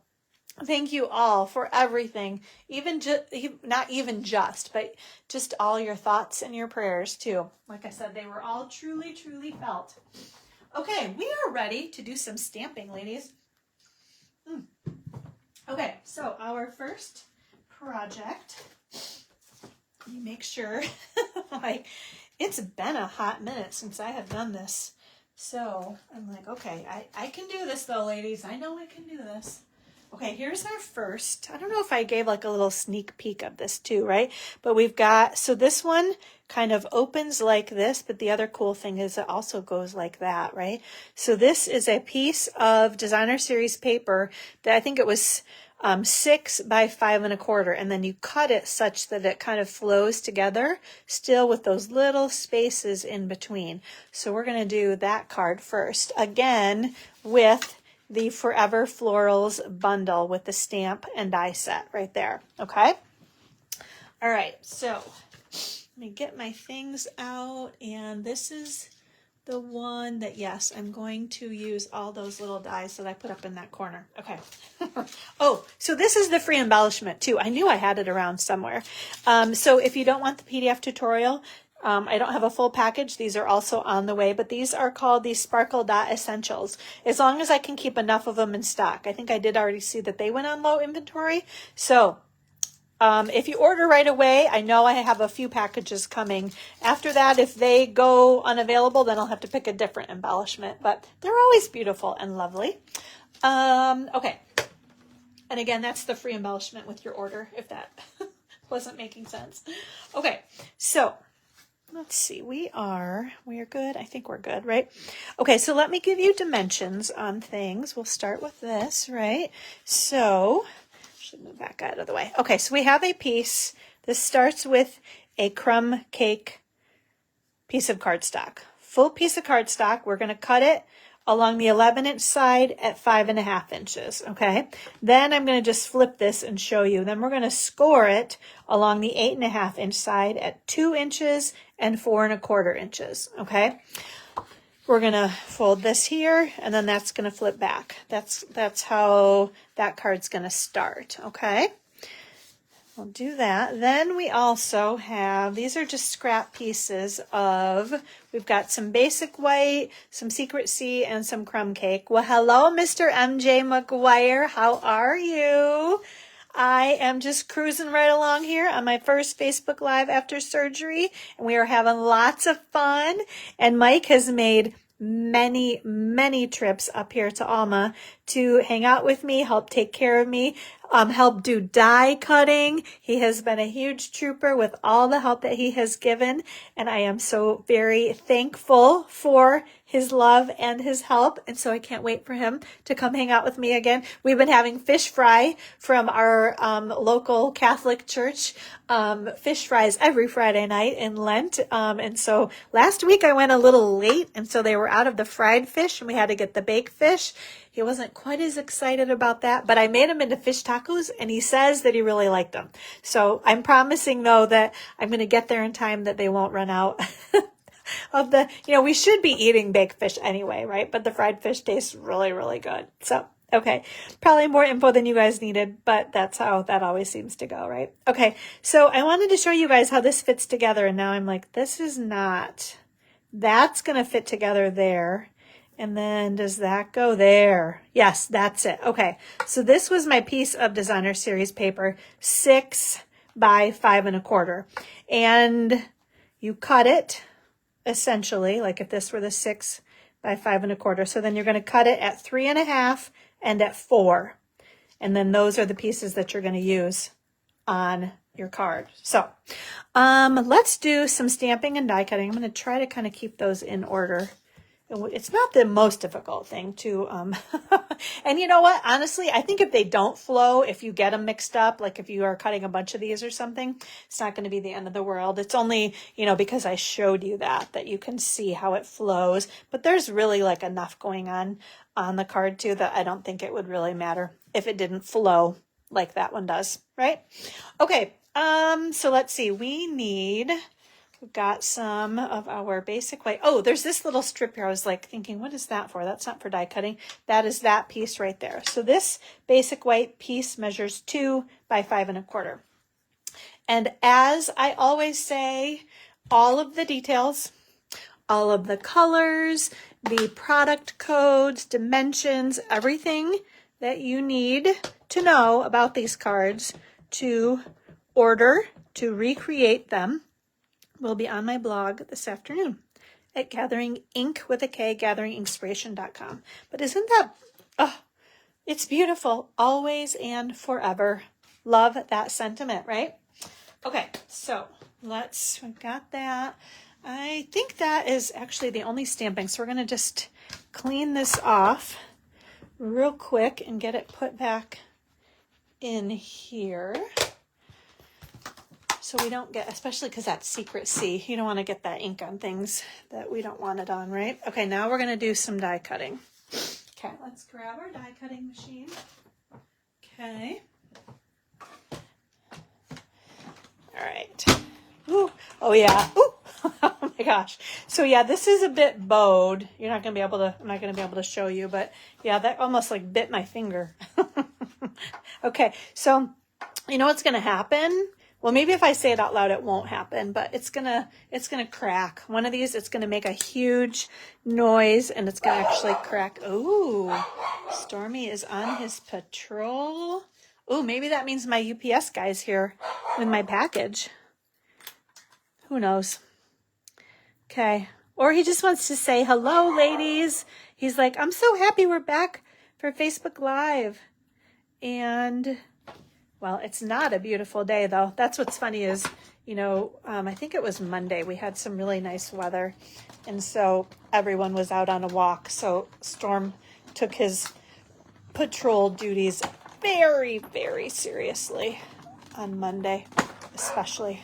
thank you all for everything, not even just, but just all your thoughts and your prayers too. Like I said, they were all truly, truly felt. Okay, we are ready to do some stamping, ladies. Okay, so our first project, let me make sure, like, it's been a hot minute since I have done this. So I'm like, okay, I can do this though, ladies. I know I can do this. Okay, here's our first. I don't know if I gave like a little sneak peek of this too, right? But we've got, so this one kind of opens like this, but the other cool thing is it also goes like that, right? So this is a piece of designer series paper that I think it was 6 by 5 1/4, and then you cut it such that it kind of flows together, still with those little spaces in between. So we're going to do that card first, again with the Forever Florals Bundle with the stamp and die set right there. Okay. All right. So let me get my things out, and this is the one that, yes, I'm going to use all those little dies that I put up in that corner. Okay. Oh, so this is the free embellishment too. I knew I had it around somewhere. So if you don't want the PDF tutorial, I don't have a full package. These are also on the way, but these are called the Sparkle Dot Essentials. As long as I can keep enough of them in stock. I think I did already see that they went on low inventory. So if you order right away, I know I have a few packages coming. After that, if they go unavailable, then I'll have to pick a different embellishment, but they're always beautiful and lovely. Okay. And again, that's the free embellishment with your order, if that wasn't making sense. Okay. So let's see, we are good. I think we're good, right? Okay, so let me give you dimensions on things. We'll start with this, right? So, should move back out of the way. Okay, so we have a piece. This starts with a crumb cake piece of cardstock. Full piece of cardstock. We're going to cut it along the 11-inch side at 5 1/2 inches, okay? Then I'm going to just flip this and show you. Then we're going to score it along the 8 1/2 inch side at 2 inches and 4 1/4 inches, okay? we're going to fold this here, and then that's going to flip back. That's how that card's going to start, okay? We'll do that. Then we also have, these are just scrap pieces of, we've got some basic white, some secret C, and some crumb cake. Well, hello, Mr. MJ McGuire. How are you? I am just cruising right along here on my first Facebook Live after surgery, and we are having lots of fun. And Mike has made many trips up here to Alma to hang out with me, help take care of me, help do die cutting. He has been a huge trooper with all the help that he has given, and I am so very thankful for his love and his help, and so I can't wait for him to come hang out with me again. We've been having fish fry from our local Catholic church, fish fries every Friday night in Lent, and so last week I went a little late, and so they were out of the fried fish, and we had to get the baked fish. He wasn't quite as excited about that, but I made him into fish tacos, and he says that he really liked them. So I'm promising, though, that I'm going to get there in time that they won't run out of the, we should be eating baked fish anyway, right? But the fried fish tastes really good. So, okay, probably more info than you guys needed, but that's how that always seems to go, right? Okay, so I wanted to show you guys how this fits together, and now I'm like, this is not, that's going to fit together there. And then does that go there? Yes, that's it. Okay, so this was my piece of designer series paper, 6 by 5 1/4. And you cut it essentially, like if this were the 6 by 5 1/4. So then you're going to cut it at 3 1/2 and at 4. And then those are the pieces that you're going to use on your card. So let's do some stamping and die cutting. I'm going to try to kind of keep those in order. It's not the most difficult thing to, and you know what, honestly, I think if they don't flow, if you get them mixed up, like if you are cutting a bunch of these or something, it's not going to be the end of the world. It's only, because I showed you that you can see how it flows, but there's really like enough going on the card too that I don't think it would really matter if it didn't flow like that one does, right? Okay, so let's see, we've got some of our basic white. Oh, there's this little strip here. I was like thinking, what is that for? That's not for die cutting. That is that piece right there. So this basic white piece measures 2 by 5 1/4. And as I always say, all of the details, all of the colors, the product codes, dimensions, everything that you need to know about these cards to order, to recreate them, will be on my blog this afternoon at gatheringinkspiration.com. But isn't that, it's beautiful, always and forever. Love that sentiment, right? Okay, so we've got that. I think that is actually the only stamping. So we're going to just clean this off real quick and get it put back in here. So we don't get, especially because that's secret C, you don't want to get that ink on things that we don't want it on, right? Okay, now we're going to do some die cutting. Okay, let's grab our die cutting machine. Okay. All right. Ooh. Oh, yeah. Ooh. Oh, my gosh. So, yeah, this is a bit bowed. I'm not going to be able to show you, but, yeah, that almost, like, bit my finger. Okay, so, you know what's going to happen? Well, maybe if I say it out loud, it won't happen, but it's gonna crack. One of these, it's gonna make a huge noise, and it's gonna actually crack. Ooh, Stormy is on his patrol. Ooh, maybe that means my UPS guy's here with my package. Who knows? Okay, or he just wants to say hello, ladies. He's like, I'm so happy we're back for Facebook Live, and well, it's not a beautiful day, though. That's what's funny is, I think it was Monday. We had some really nice weather, and so everyone was out on a walk. So Storm took his patrol duties very, very seriously on Monday, especially.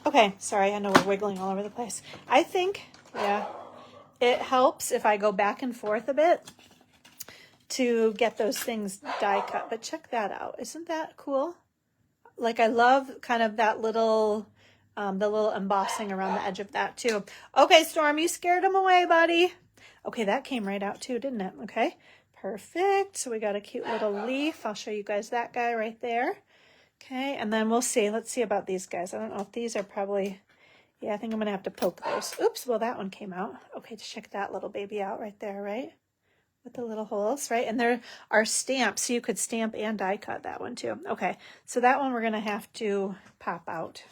Okay, sorry, I know we're wiggling all over the place. I think, yeah, it helps if I go back and forth a bit to get those things die cut. But check that out. Isn't that cool? Like, I love kind of that little, the little embossing around the edge of that too. Okay, Storm, you scared him away, buddy. Okay, that came right out too, didn't it? Okay, perfect. So we got a cute little leaf. I'll show you guys that guy right there. Okay, and then we'll see. Let's see about these guys. I don't know if these are probably, yeah, I think I'm going to have to poke those. Oops, well, that one came out. Okay, check that little baby out right there, right? With the little holes, right? And there are stamps, so you could stamp and die cut that one too. Okay, so that one we're going to have to pop out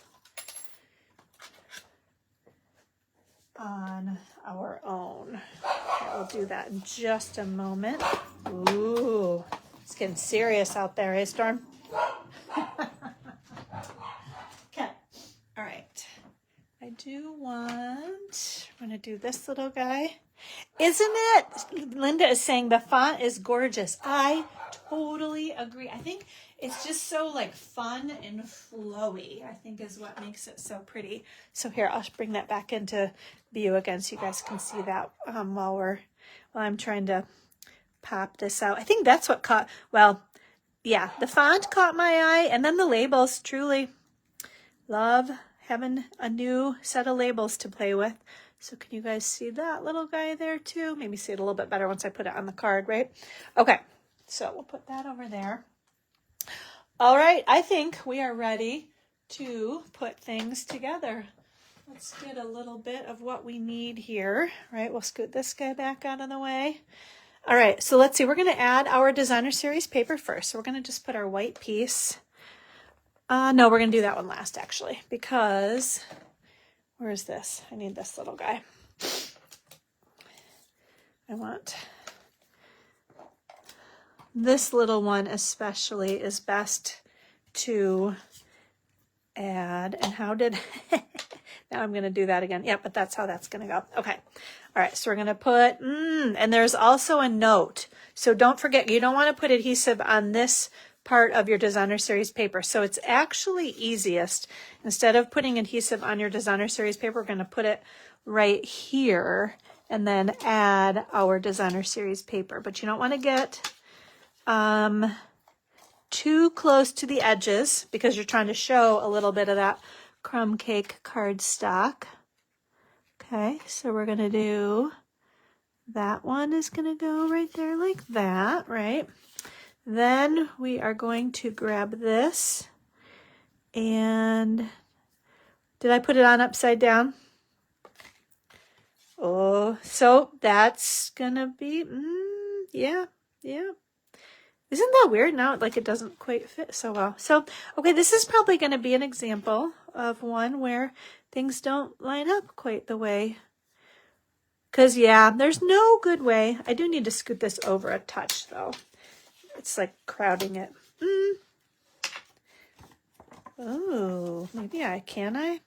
on our own. Okay, we'll do that in just a moment. Ooh, it's getting serious out there, eh, Storm? Okay, all right. I do want, I'm going to do this little guy. Isn't it? Linda is saying the font is gorgeous. I totally agree. I think it's just so like fun and flowy, I think is what makes it so pretty. So here, I'll bring that back into view again so you guys can see that while I'm trying to pop this out. I think that's what caught, well, yeah, the font caught my eye, and then the labels. Truly love having a new set of labels to play with. So can you guys see that little guy there too? Maybe see it a little bit better once I put it on the card, right? Okay, so we'll put that over there. All right, I think we are ready to put things together. Let's get a little bit of what we need here, right? We'll scoot this guy back out of the way. All right, so let's see. We're going to add our designer series paper first. So we're going to just put our white piece. No, we're going to do that one last, actually, because where is this? I need this little guy. I want this little one especially is best to add. And how did, now I'm going to do that again. Yep, but that's how that's going to go. Okay. All right. So we're going to put, and there's also a note. So don't forget, you don't want to put adhesive on this part of your designer series paper. So it's actually easiest, instead of putting adhesive on your designer series paper, we're going to put it right here and then add our designer series paper. But you don't want to get too close to the edges because you're trying to show a little bit of that crumb cake cardstock. Okay, so we're going to do, that one is going to go right there like that, right? Then we are going to grab this, and did I put it on upside down? Oh, so that's gonna be, yeah. Isn't that weird now? Like it doesn't quite fit so well. So, okay, this is probably gonna be an example of one where things don't line up quite the way. Because, yeah, there's no good way. I do need to scoot this over a touch, though. It's like crowding it. Oh, maybe can I?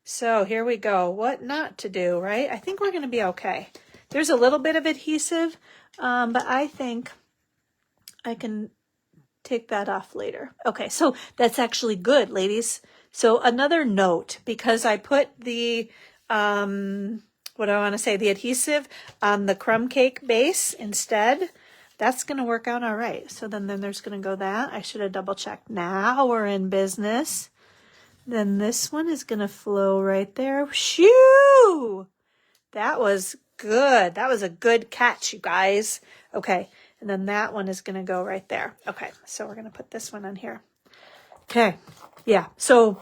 So here we go. What not to do, right? I think we're going to be okay. There's a little bit of adhesive, but I think I can take that off later. Okay, so that's actually good, ladies. So another note, because I put the, what do I want to say, the adhesive on the crumb cake base instead, that's going to work out all right. So then there's going to go that. I should have double checked. Now we're in business. Then this one is going to flow right there. Shoo! That was good. That was a good catch, you guys. Okay. And then that one is going to go right there. Okay. So we're going to put this one on here. Okay. Yeah. So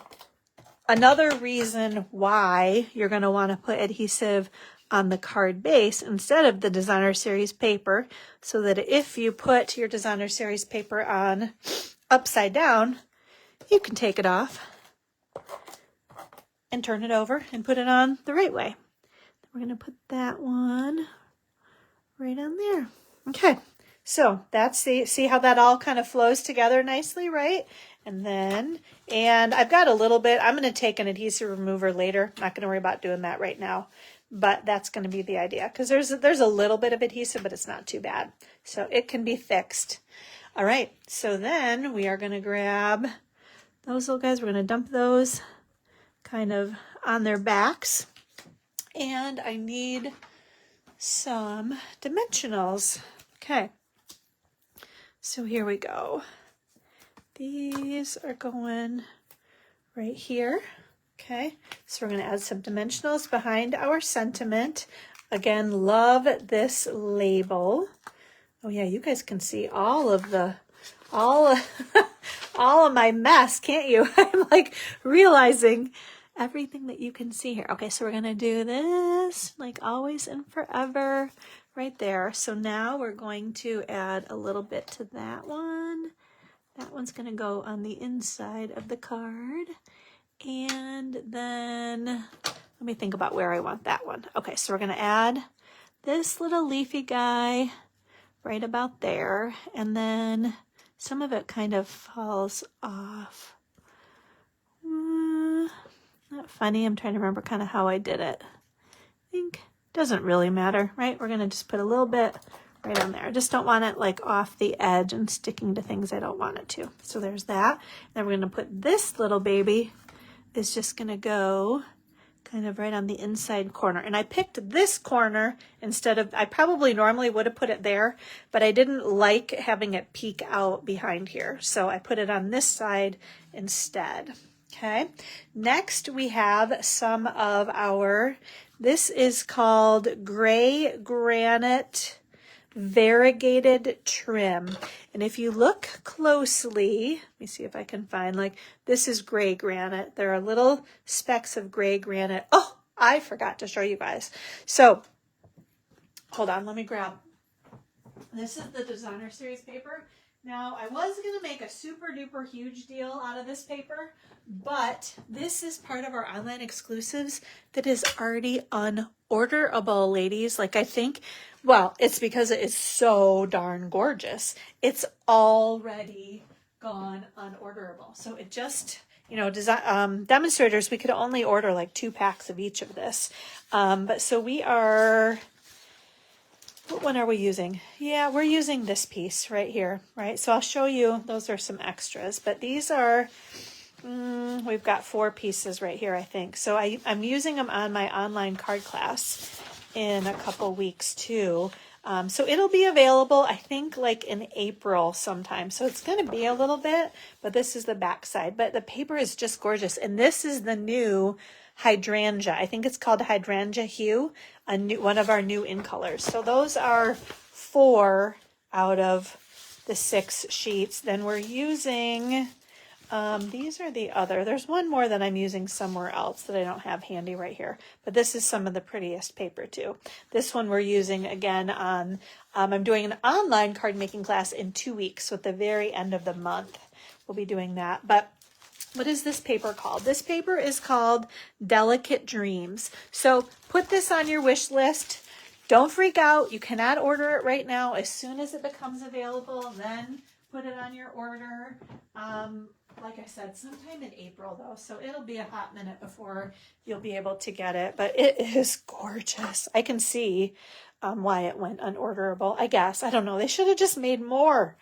another reason why you're going to want to put adhesive on the card base instead of the designer series paper, so that if you put your designer series paper on upside down, you can take it off and turn it over and put it on the right way. We're going to put that one right on there. Okay, so that's see how that all kind of flows together nicely, right? And I've got a little bit, I'm going to take an adhesive remover later. I'm not going to worry about doing that right now, but that's going to be the idea, because there's a little bit of adhesive, but it's not too bad. So it can be fixed. All right, so then we are going to grab those little guys. We're going to dump those kind of on their backs. And I need some dimensionals. Okay, so here we go. These are going right here. Okay, so we're going to add some dimensionals behind our sentiment. Again, love this label. Oh yeah, you guys can see all of all of my mess, can't you? I'm like realizing everything that you can see here. Okay, so we're gonna do this like always and forever right there. So now we're going to add a little bit to that one. That one's gonna go on the inside of the card. And then let me think about where I want that one. Okay, so we're gonna add this little leafy guy right about there, and then some of it kind of falls off. Not funny, I'm trying to remember kind of how I did it. I think doesn't really matter, right? We're gonna just put a little bit right on there. I just don't want it like off the edge and sticking to things I don't want it to. So there's that. Then we're gonna put this little baby is just gonna go kind of right on the inside corner. And I picked this corner instead of, I probably normally would have put it there, but I didn't like having it peek out behind here. So I put it on this side instead. Okay. Next we have some of our, this is called Gray Granite Variegated Trim. And if you look closely, let me see if I can find, like, this is gray granite. There are little specks of gray granite. Oh, I forgot to show you guys. So hold on, let me grab, this is the designer series paper. Now I was gonna make a super duper huge deal out of this paper, but this is part of our online exclusives that is already unorderable, ladies. Like, I think, well, it's because it is so darn gorgeous. It's already gone unorderable. So it just, you know, demonstrators, we could only order like 2 packs of each of this. But so we are, what one are we using? Yeah, we're using this piece right here, right? So I'll show you, those are some extras, but these are, we've got 4 pieces right here, I think. So I'm using them on my online card class in a couple weeks too. So it'll be available, I think, like in April sometime. So it's going to be a little bit, but this is the back side. But the paper is just gorgeous. And this is the new hydrangea. I think it's called hydrangea hue, one of our new in colors. So those are 4 out of the 6 sheets. Then we're using, these are the other, there's one more that I'm using somewhere else that I don't have handy right here, but this is some of the prettiest paper too. This one we're using again on, I'm doing an online card making class in 2 weeks, so at the very end of the month we'll be doing that. But what is this paper called? This paper is called Delicate Dreams. So put this on your wish list. Don't freak out. You cannot order it right now. As soon as it becomes available, then put it on your order. Like I said, sometime in April though, so it'll be a hot minute before you'll be able to get it, but it is gorgeous. I can see why it went unorderable, I guess. I don't know. They should have just made more.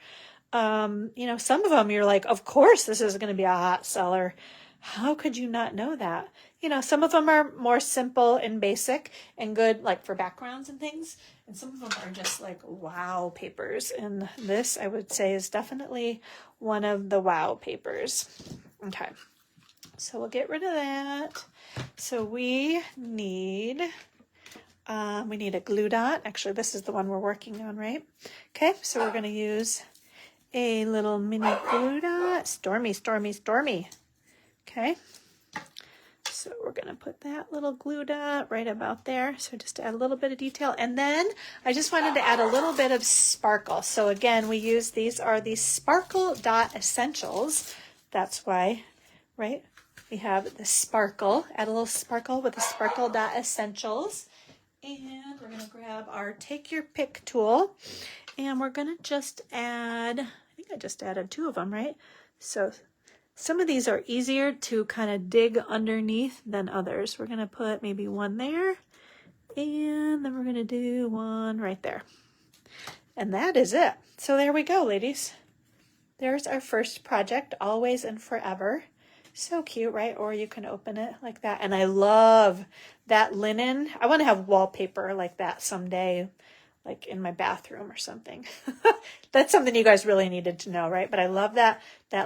You know, some of them you're like, of course this is going to be a hot seller. How could you not know that? You know, some of them are more simple and basic and good, like for backgrounds and things. And some of them are just like wow papers. And this, I would say, is definitely one of the wow papers. Okay, so we'll get rid of that. So we need a glue dot. Actually, this is the one we're working on, right? Okay, so we're going to use a little mini glue dot. Stormy, stormy, stormy. Okay, so we're going to put that little glue dot right about there. So just to add a little bit of detail. And then I just wanted to add a little bit of sparkle. So again, we use, these are the Sparkle Dot Essentials. That's why, right? We have the sparkle. Add a little sparkle with the Sparkle Dot Essentials. And we're going to grab our Take Your Pick tool. And we're going to just add, I think I just added 2 of them, right? So some of these are easier to kind of dig underneath than others. We're going to put maybe 1 there, and then we're going to do 1 right there. And that is it. So there we go, ladies. There's our first project, Always and Forever. So cute, right? Or you can open it like that. And I love that linen. I want to have wallpaper like that someday, like in my bathroom or something. That's something you guys really needed to know, right? But I love that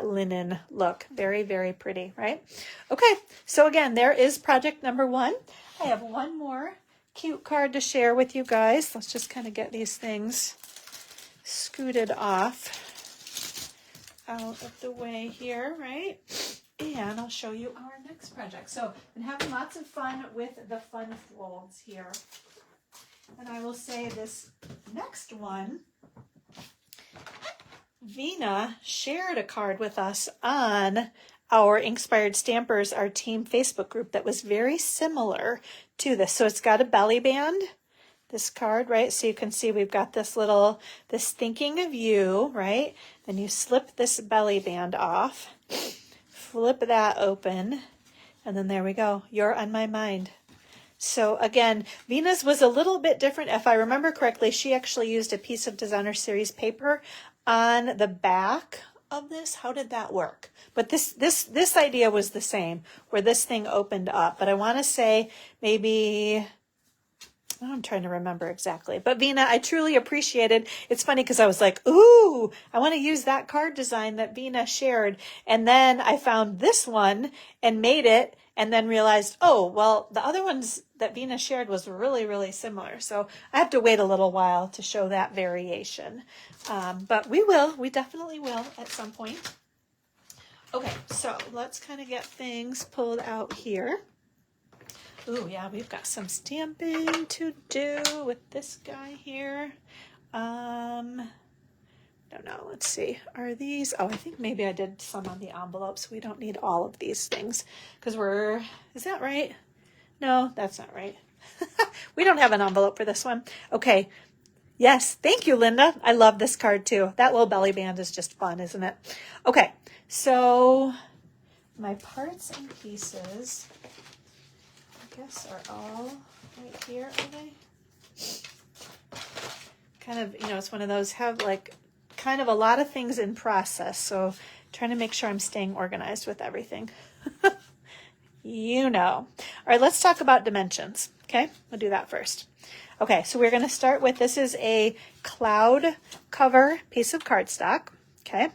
linen look. Very, very pretty, right? Okay, so again, there is project number 1. I have 1 more cute card to share with you guys. Let's just kind of get these things scooted off out of the way here, right? And I'll show you our next project. So been having lots of fun with the fun folds here. And I will say this next one, Vina shared a card with us on our Inspired Stampers, our team Facebook group, that was very similar to this. So it's got a belly band, this card, right? So you can see we've got this thinking of you, right? Then you slip this belly band off, flip that open, and then there we go. You're on my mind. So again, Vina's was a little bit different. If I remember correctly, she actually used a piece of Designer Series paper on the back of this. How did that work? But this idea was the same, where this thing opened up. But I want to say maybe, I'm trying to remember exactly. But Vina, I truly appreciated. It's funny because I was like, ooh, I want to use that card design that Vina shared. And then I found this one and made it, and then realized, oh, well, the other ones that Vina shared was really, really similar. So I have to wait a little while to show that variation. But we definitely will at some point. Okay, so let's kind of get things pulled out here. Ooh, yeah, we've got some stamping to do with this guy here. Don't know, let's see. Are these, I think maybe I did some on the envelope, so we don't need all of these things because is that right? No, that's not right. We don't have an envelope for this one. Okay. Yes. Thank you, Linda. I love this card too. That little belly band is just fun, isn't it? Okay. So my parts and pieces, I guess, are all right here, are they? Kind of, it's one of those, have like kind of a lot of things in process. So trying to make sure I'm staying organized with everything. All right, let's talk about dimensions. Okay, we'll do that first. Okay, so we're going to start with, this is a cloud cover piece of cardstock. Okay,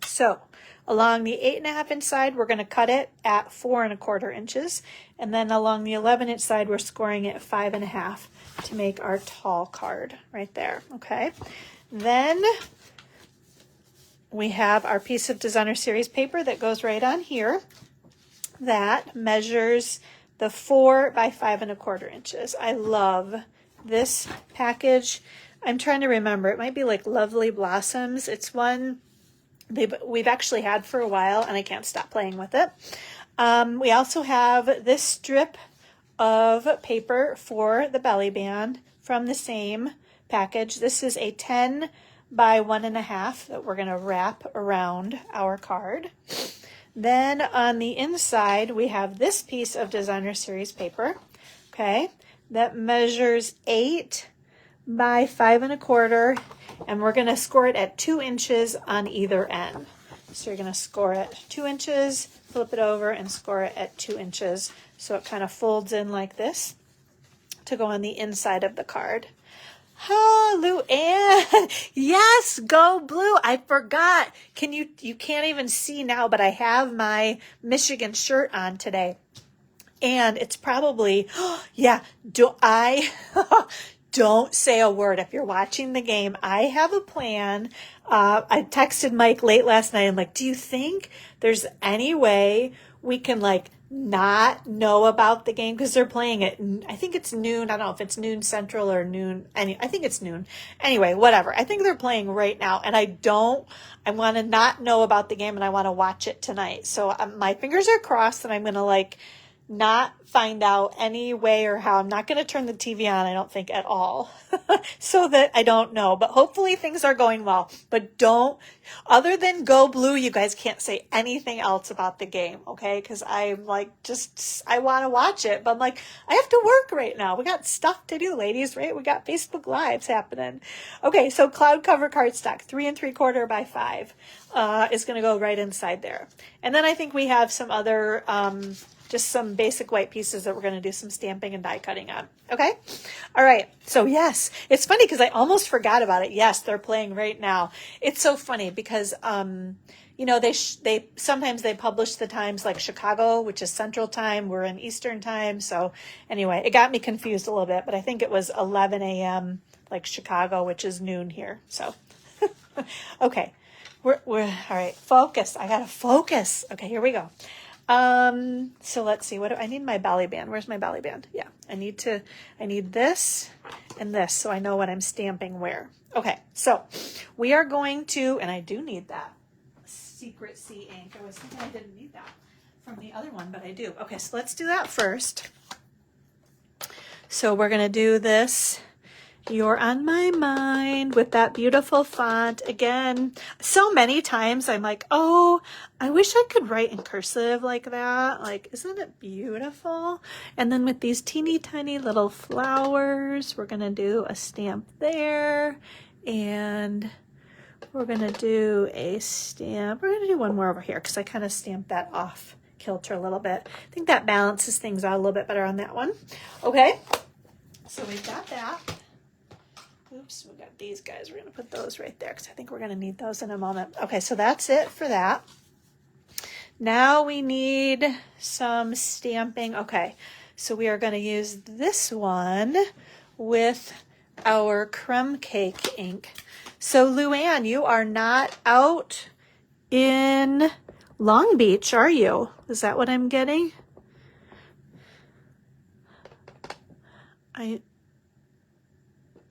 so along the 8.5 inch side, we're going to cut it at 4 1/4 inches. And then along the 11 inch side, we're scoring it 5.5 to make our tall card right there. Okay, then we have our piece of Designer Series paper that goes right on here. That measures the 4 by 5 1/4 inches. I love this package. I'm trying to remember. It might be like Lovely Blossoms. It's one we've actually had for a while, and I can't stop playing with it. We also have this strip of paper for the belly band from the same package. This is a 10 by 1.5 that we're going to wrap around our card. Then on the inside, we have this piece of Designer Series paper, okay, that measures 8 by 5 1/4, and we're going to score it at 2 inches on either end. So you're going to score it 2 inches, flip it over, and score it at 2 inches. So it kind of folds in like this to go on the inside of the card. Oh, Luann, yes, go blue. I forgot. You can't even see now, but I have my Michigan shirt on today. And it's probably, don't say a word. If you're watching the game, I have a plan. I texted Mike late last night. I'm like, do you think there's any way we can not know about the game? Because they're playing it, I think it's noon. I don't know if it's noon Central or noon. I think it's noon. Anyway, whatever. I think they're playing right now. And I want to not know about the game, and I want to watch it tonight. So my fingers are crossed, and I'm going to not find out any way or how. I'm not going to turn the TV on, I don't think, at all, so that I don't know. But hopefully things are going well. But other than go blue, you guys can't say anything else about the game, okay? Because I'm I want to watch it. But I'm I have to work right now. We got stuff to do, ladies, right? We got Facebook Lives happening. Okay, so cloud cover cardstock, 3 3/4 by 5 is going to go right inside there. And then I think we have some other just some basic white pieces that we're going to do some stamping and die cutting on. Okay. All right. So yes, it's funny because I almost forgot about it. Yes, they're playing right now. It's so funny because, you know, they sometimes they publish the times like Chicago, which is Central Time. We're in Eastern Time. So anyway, it got me confused a little bit, but I think it was 11 a.m. like Chicago, which is noon here. So, okay, we're all right. Focus. I gotta focus. Okay, here we go. So let's see, I need my belly band. Where's my belly band? Yeah, I need this and this, so I know what I'm stamping where. Okay, so we are going to, and I do need that Secret Sea ink. I was thinking I didn't need that from the other one, but I do. Okay, so let's do that first. So we're going to do this You're on My Mind with that beautiful font. Again, so many times I'm like, oh, I wish I could write in cursive like that. Like, isn't it beautiful? And then with these teeny tiny little flowers, we're going to do a stamp there. And we're going to do a stamp. We're going to do one more over here because I kind of stamped that off kilter a little bit. I think that balances things out a little bit better on that one. Okay, so we've got that. Oops, we got these guys. We're going to put those right there because I think we're going to need those in a moment. Okay, so that's it for that. Now we need some stamping. Okay, so we are going to use this one with our crumb cake ink. So Luann, you are not out in Long Beach, are you? Is that what I'm getting? I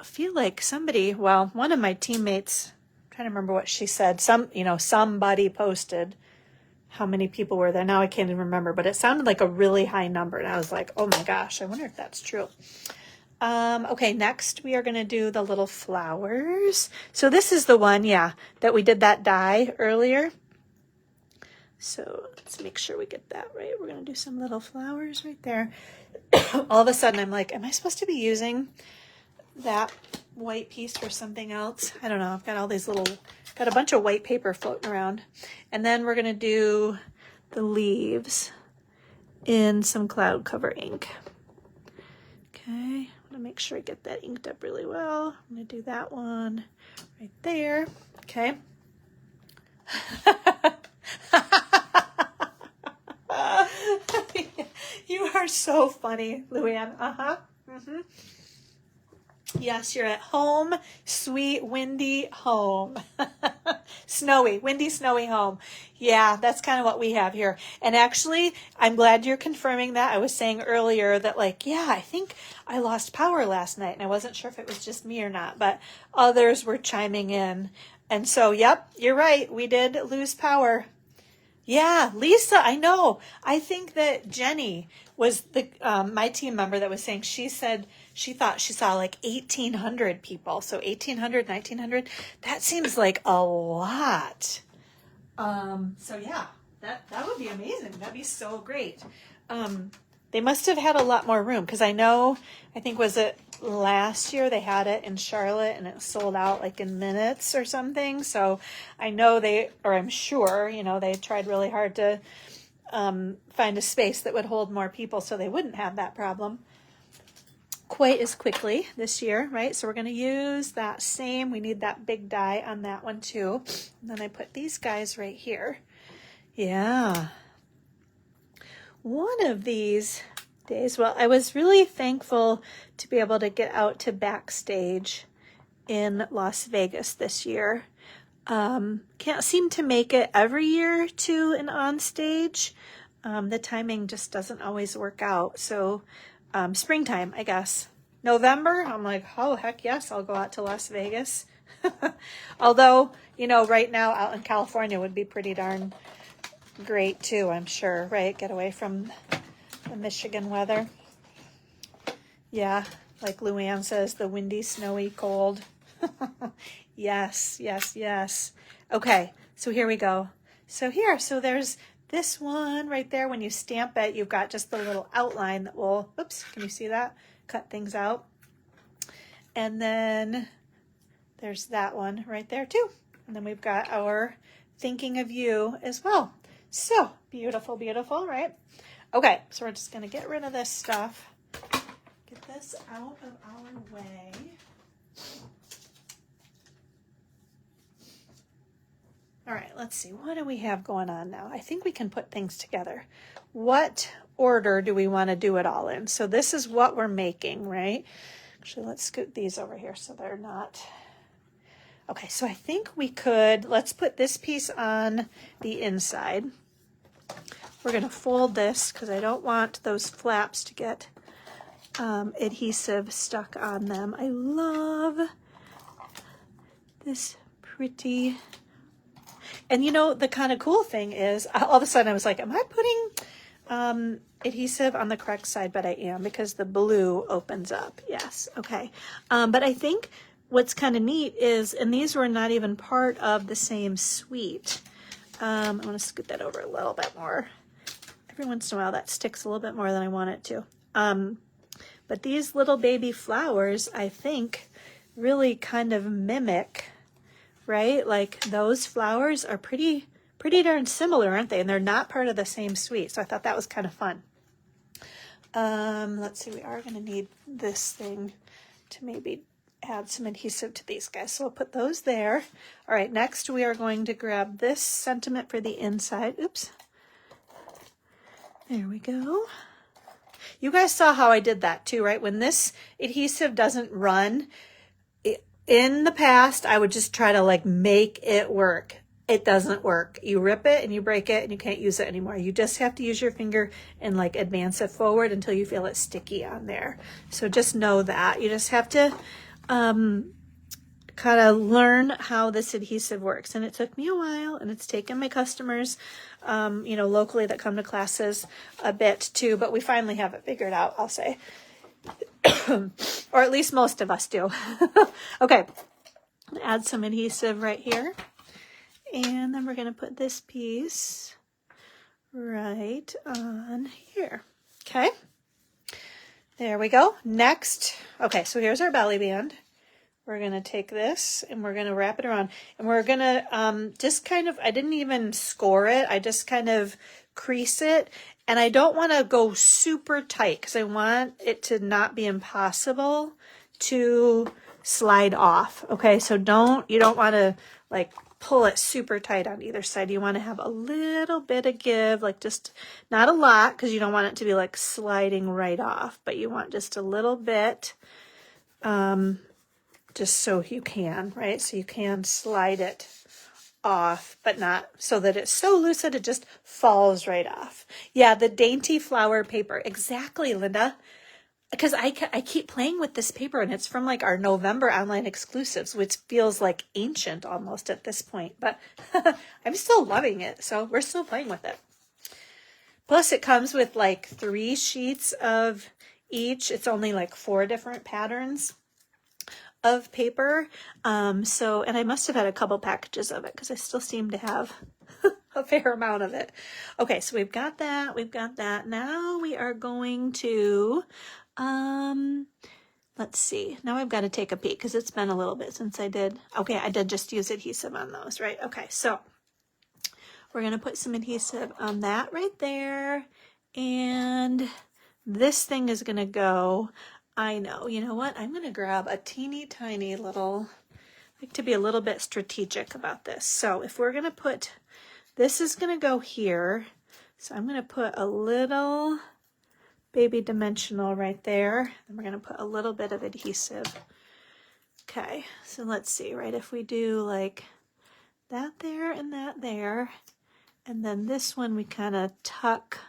feel like somebody, well, one of my teammates, I'm trying to remember what she said. Somebody posted how many people were there. Now I can't even remember, but it sounded like a really high number. And I was like, oh my gosh, I wonder if that's true. Okay, next we are going to do the little flowers. So this is the one, yeah, that we did that die earlier. So let's make sure we get that right. We're going to do some little flowers right there. All of a sudden I'm like, am I supposed to be using that white piece for something else? I don't know. I've got all these got a bunch of white paper floating around. And then we're going to do the leaves in some cloud cover ink. Okay, I'm going to make sure I get that inked up really well. I'm going to do that one right there. Okay. You are so funny, Luann. Uh-huh. Mm-hmm. Yes, you're at home, sweet, windy home. Snowy, windy, snowy home. Yeah, that's kind of what we have here. And actually, I'm glad you're confirming that. I was saying earlier that, like, yeah, I think I lost power last night, and I wasn't sure if it was just me or not, but others were chiming in. And so, yep, you're right. We did lose power. Yeah, Lisa, I know. I think that Jenny was my team member that was saying, she said she thought she saw like 1,800 people. So 1,800, 1,900, that seems like a lot. So yeah, that would be amazing. That'd be so great. They must have had a lot more room because I think was it last year they had it in Charlotte and it sold out like in minutes or something. So I know I'm sure, they tried really hard to find a space that would hold more people so they wouldn't have that problem quite as quickly this year, right? So we're going to use that same, we need that big die on that one too. And then I put these guys right here. Yeah. One of these days, well, I was really thankful to be able to get out to backstage in Las Vegas this year. Can't seem to make it every year to an on stage. The timing just doesn't always work out. So springtime, I guess. November, I'm like, oh, heck yes, I'll go out to Las Vegas. Although, right now out in California would be pretty darn great too, I'm sure, right? Get away from the Michigan weather. Yeah, like Luann says, the windy, snowy, cold. Yes, yes, yes. Okay, so here we go. So there's this one right there. When you stamp it, you've got just the little outline that will, oops, can you see that? Cut things out. And then there's that one right there too. And then we've got our thinking of you as well. So beautiful, beautiful, right? Okay, so we're just going to get rid of this stuff. Get this out of our way. All right, let's see. What do we have going on now? I think we can put things together. What order do we want to do it all in? So this is what we're making, right? Actually, let's scoot these over here so they're not... Okay, so I think we could, let's put this piece on the inside. We're going to fold this because I don't want those flaps to get adhesive stuck on them. I love this pretty... And you know, the kind of cool thing is, all of a sudden I was like, am I putting adhesive on the correct side? But I am, because the blue opens up. Yes, okay. But I think what's kind of neat is, and these were not even part of the same suite. I want to scoot that over a little bit more. Every once in a while that sticks a little bit more than I want it to. But these little baby flowers, I think, really kind of mimic, right? Like those flowers are pretty darn similar, aren't they? And they're not part of the same suite. So I thought that was kind of fun. Let's see, we are going to need this thing to maybe add some adhesive to these guys. So we'll put those there. All right, next we are going to grab this sentiment for the inside. Oops. There we go. You guys saw how I did that too, right? When this adhesive doesn't run, in the past, I would just try to like make it work. It doesn't work. You rip it and you break it and you can't use it anymore. You just have to use your finger and like advance it forward until you feel it sticky on there. So just know that. You just have to kind of learn how this adhesive works. And it took me a while, and it's taken my customers, you know, locally that come to classes a bit too, but we finally have it figured out, I'll say. Or at least most of us do. Okay, add some adhesive right here. And then we're going to put this piece right on here. Okay, there we go. Next, okay, so here's our belly band. We're going to take this and we're going to wrap it around. And we're going to just kind of, I didn't even score it. I just kind of crease it. And I don't want to go super tight because I want it to not be impossible to slide off. Okay, so you don't want to like pull it super tight on either side. You want to have a little bit of give, like just not a lot, because you don't want it to be like sliding right off, but you want just a little bit, just so you can, right? So you can slide it off, but not so that it's so loose that it just falls right off. Yeah, the dainty flower paper. Exactly, Linda. Because I keep playing with this paper, and it's from like our November online exclusives, which feels like ancient almost at this point, but I'm still loving it. So we're still playing with it. Plus it comes with like 3 sheets of each. It's only like 4 different patterns of paper. And I must have had a couple packages of it because I still seem to have a fair amount of it. Okay, so we've got that. We've got that. Now we are going to, let's see. Now I've got to take a peek because it's been a little bit since I did. Okay, I did just use adhesive on those, right? Okay, so we're going to put some adhesive on that right there. And this thing is going to go, I know, you know what? I'm going to grab a teeny tiny little, I like to be a little bit strategic about this. So if we're going to put, this is going to go here. So I'm going to put a little baby dimensional right there. And we're going to put a little bit of adhesive. Okay, so let's see, right? If we do like that there and that there, and then this one we kind of tuck.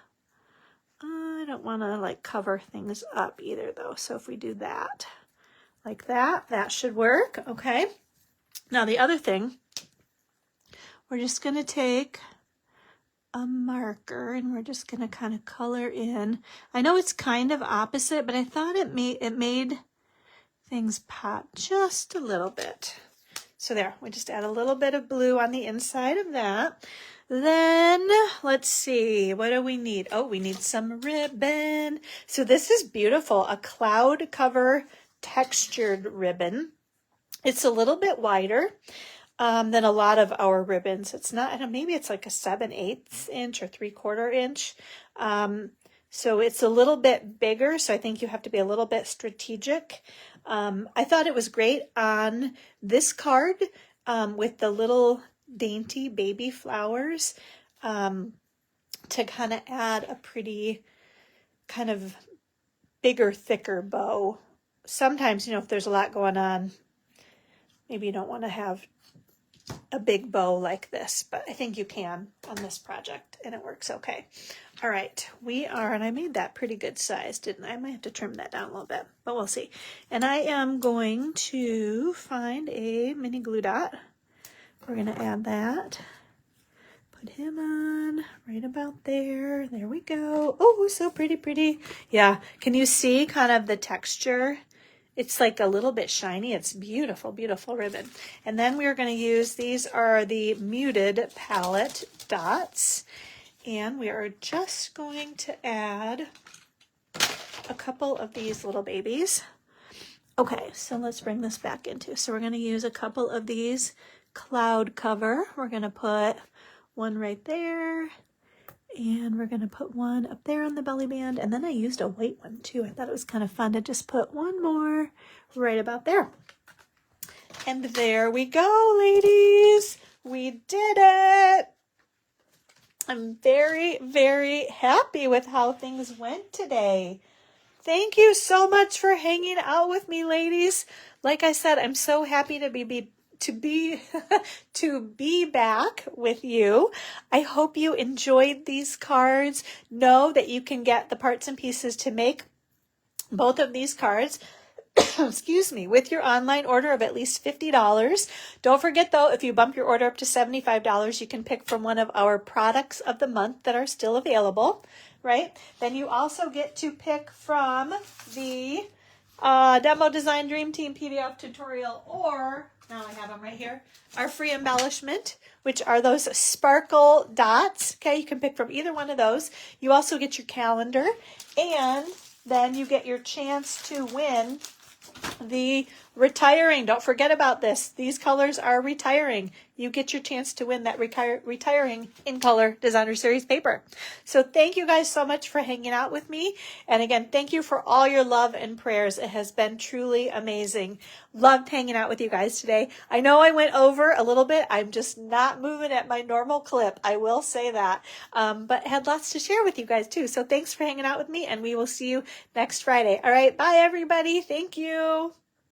I don't want to like cover things up either though. So if we do that like that, that should work. Okay. Now the other thing, we're just going to take a marker and we're just going to kind of color in. I know it's kind of opposite, but I thought it made things pop just a little bit. So there, we just add a little bit of blue on the inside of that. Then let's see, what do we need? Oh, we need some ribbon. So this is beautiful, a cloud cover textured ribbon. It's a little bit wider than a lot of our ribbons. It's not, I don't know, maybe it's like a 7/8 inch or 3/4 inch. So it's a little bit bigger. So I think you have to be a little bit strategic. I thought it was great on this card with the little dainty baby flowers to kind of add a pretty kind of bigger, thicker bow. Sometimes, you know, if there's a lot going on, maybe you don't want to have a big bow like this, but I think you can on this project and it works okay. All right, we are, and I made that pretty good size, didn't I? I might have to trim that down a little bit, but we'll see. And I am going to find a mini glue dot. We're going to add that. Put him on right about there. There we go. Oh, so pretty, pretty. Yeah, can you see kind of the texture? It's like a little bit shiny. It's beautiful, beautiful ribbon. And then we're going to use, these are the muted palette dots. And we are just going to add a couple of these little babies. Okay, so let's bring this back into. So we're going to use a couple of these cloud cover. We're going to put one right there. And we're going to put one up there on the belly band. And then I used a white one too. I thought it was kind of fun to just put one more right about there. And there we go, ladies. We did it. I'm very, very happy with how things went today. Thank you so much for hanging out with me, ladies. Like I said, I'm so happy to be back with you. I hope you enjoyed these cards. Know that you can get the parts and pieces to make both of these cards excuse me, with your online order of at least $50. Don't forget though, if you bump your order up to $75, you can pick from one of our products of the month that are still available, right? Then you also get to pick from the Demo Design Dream Team PDF tutorial, or now I have them right here, our free embellishment, which are those sparkle dots. Okay, you can pick from either one of those. You also get your calendar, and then you get your chance to win the retiring. Don't forget about this. These colors are retiring. You get your chance to win that retiring in color designer series paper. So thank you guys so much for hanging out with me. And again, thank you for all your love and prayers. It has been truly amazing. Loved hanging out with you guys today. I know I went over a little bit. I'm just not moving at my normal clip. I will say that. But had lots to share with you guys too. So thanks for hanging out with me, and we will see you next Friday. All right. Bye everybody. Thank you.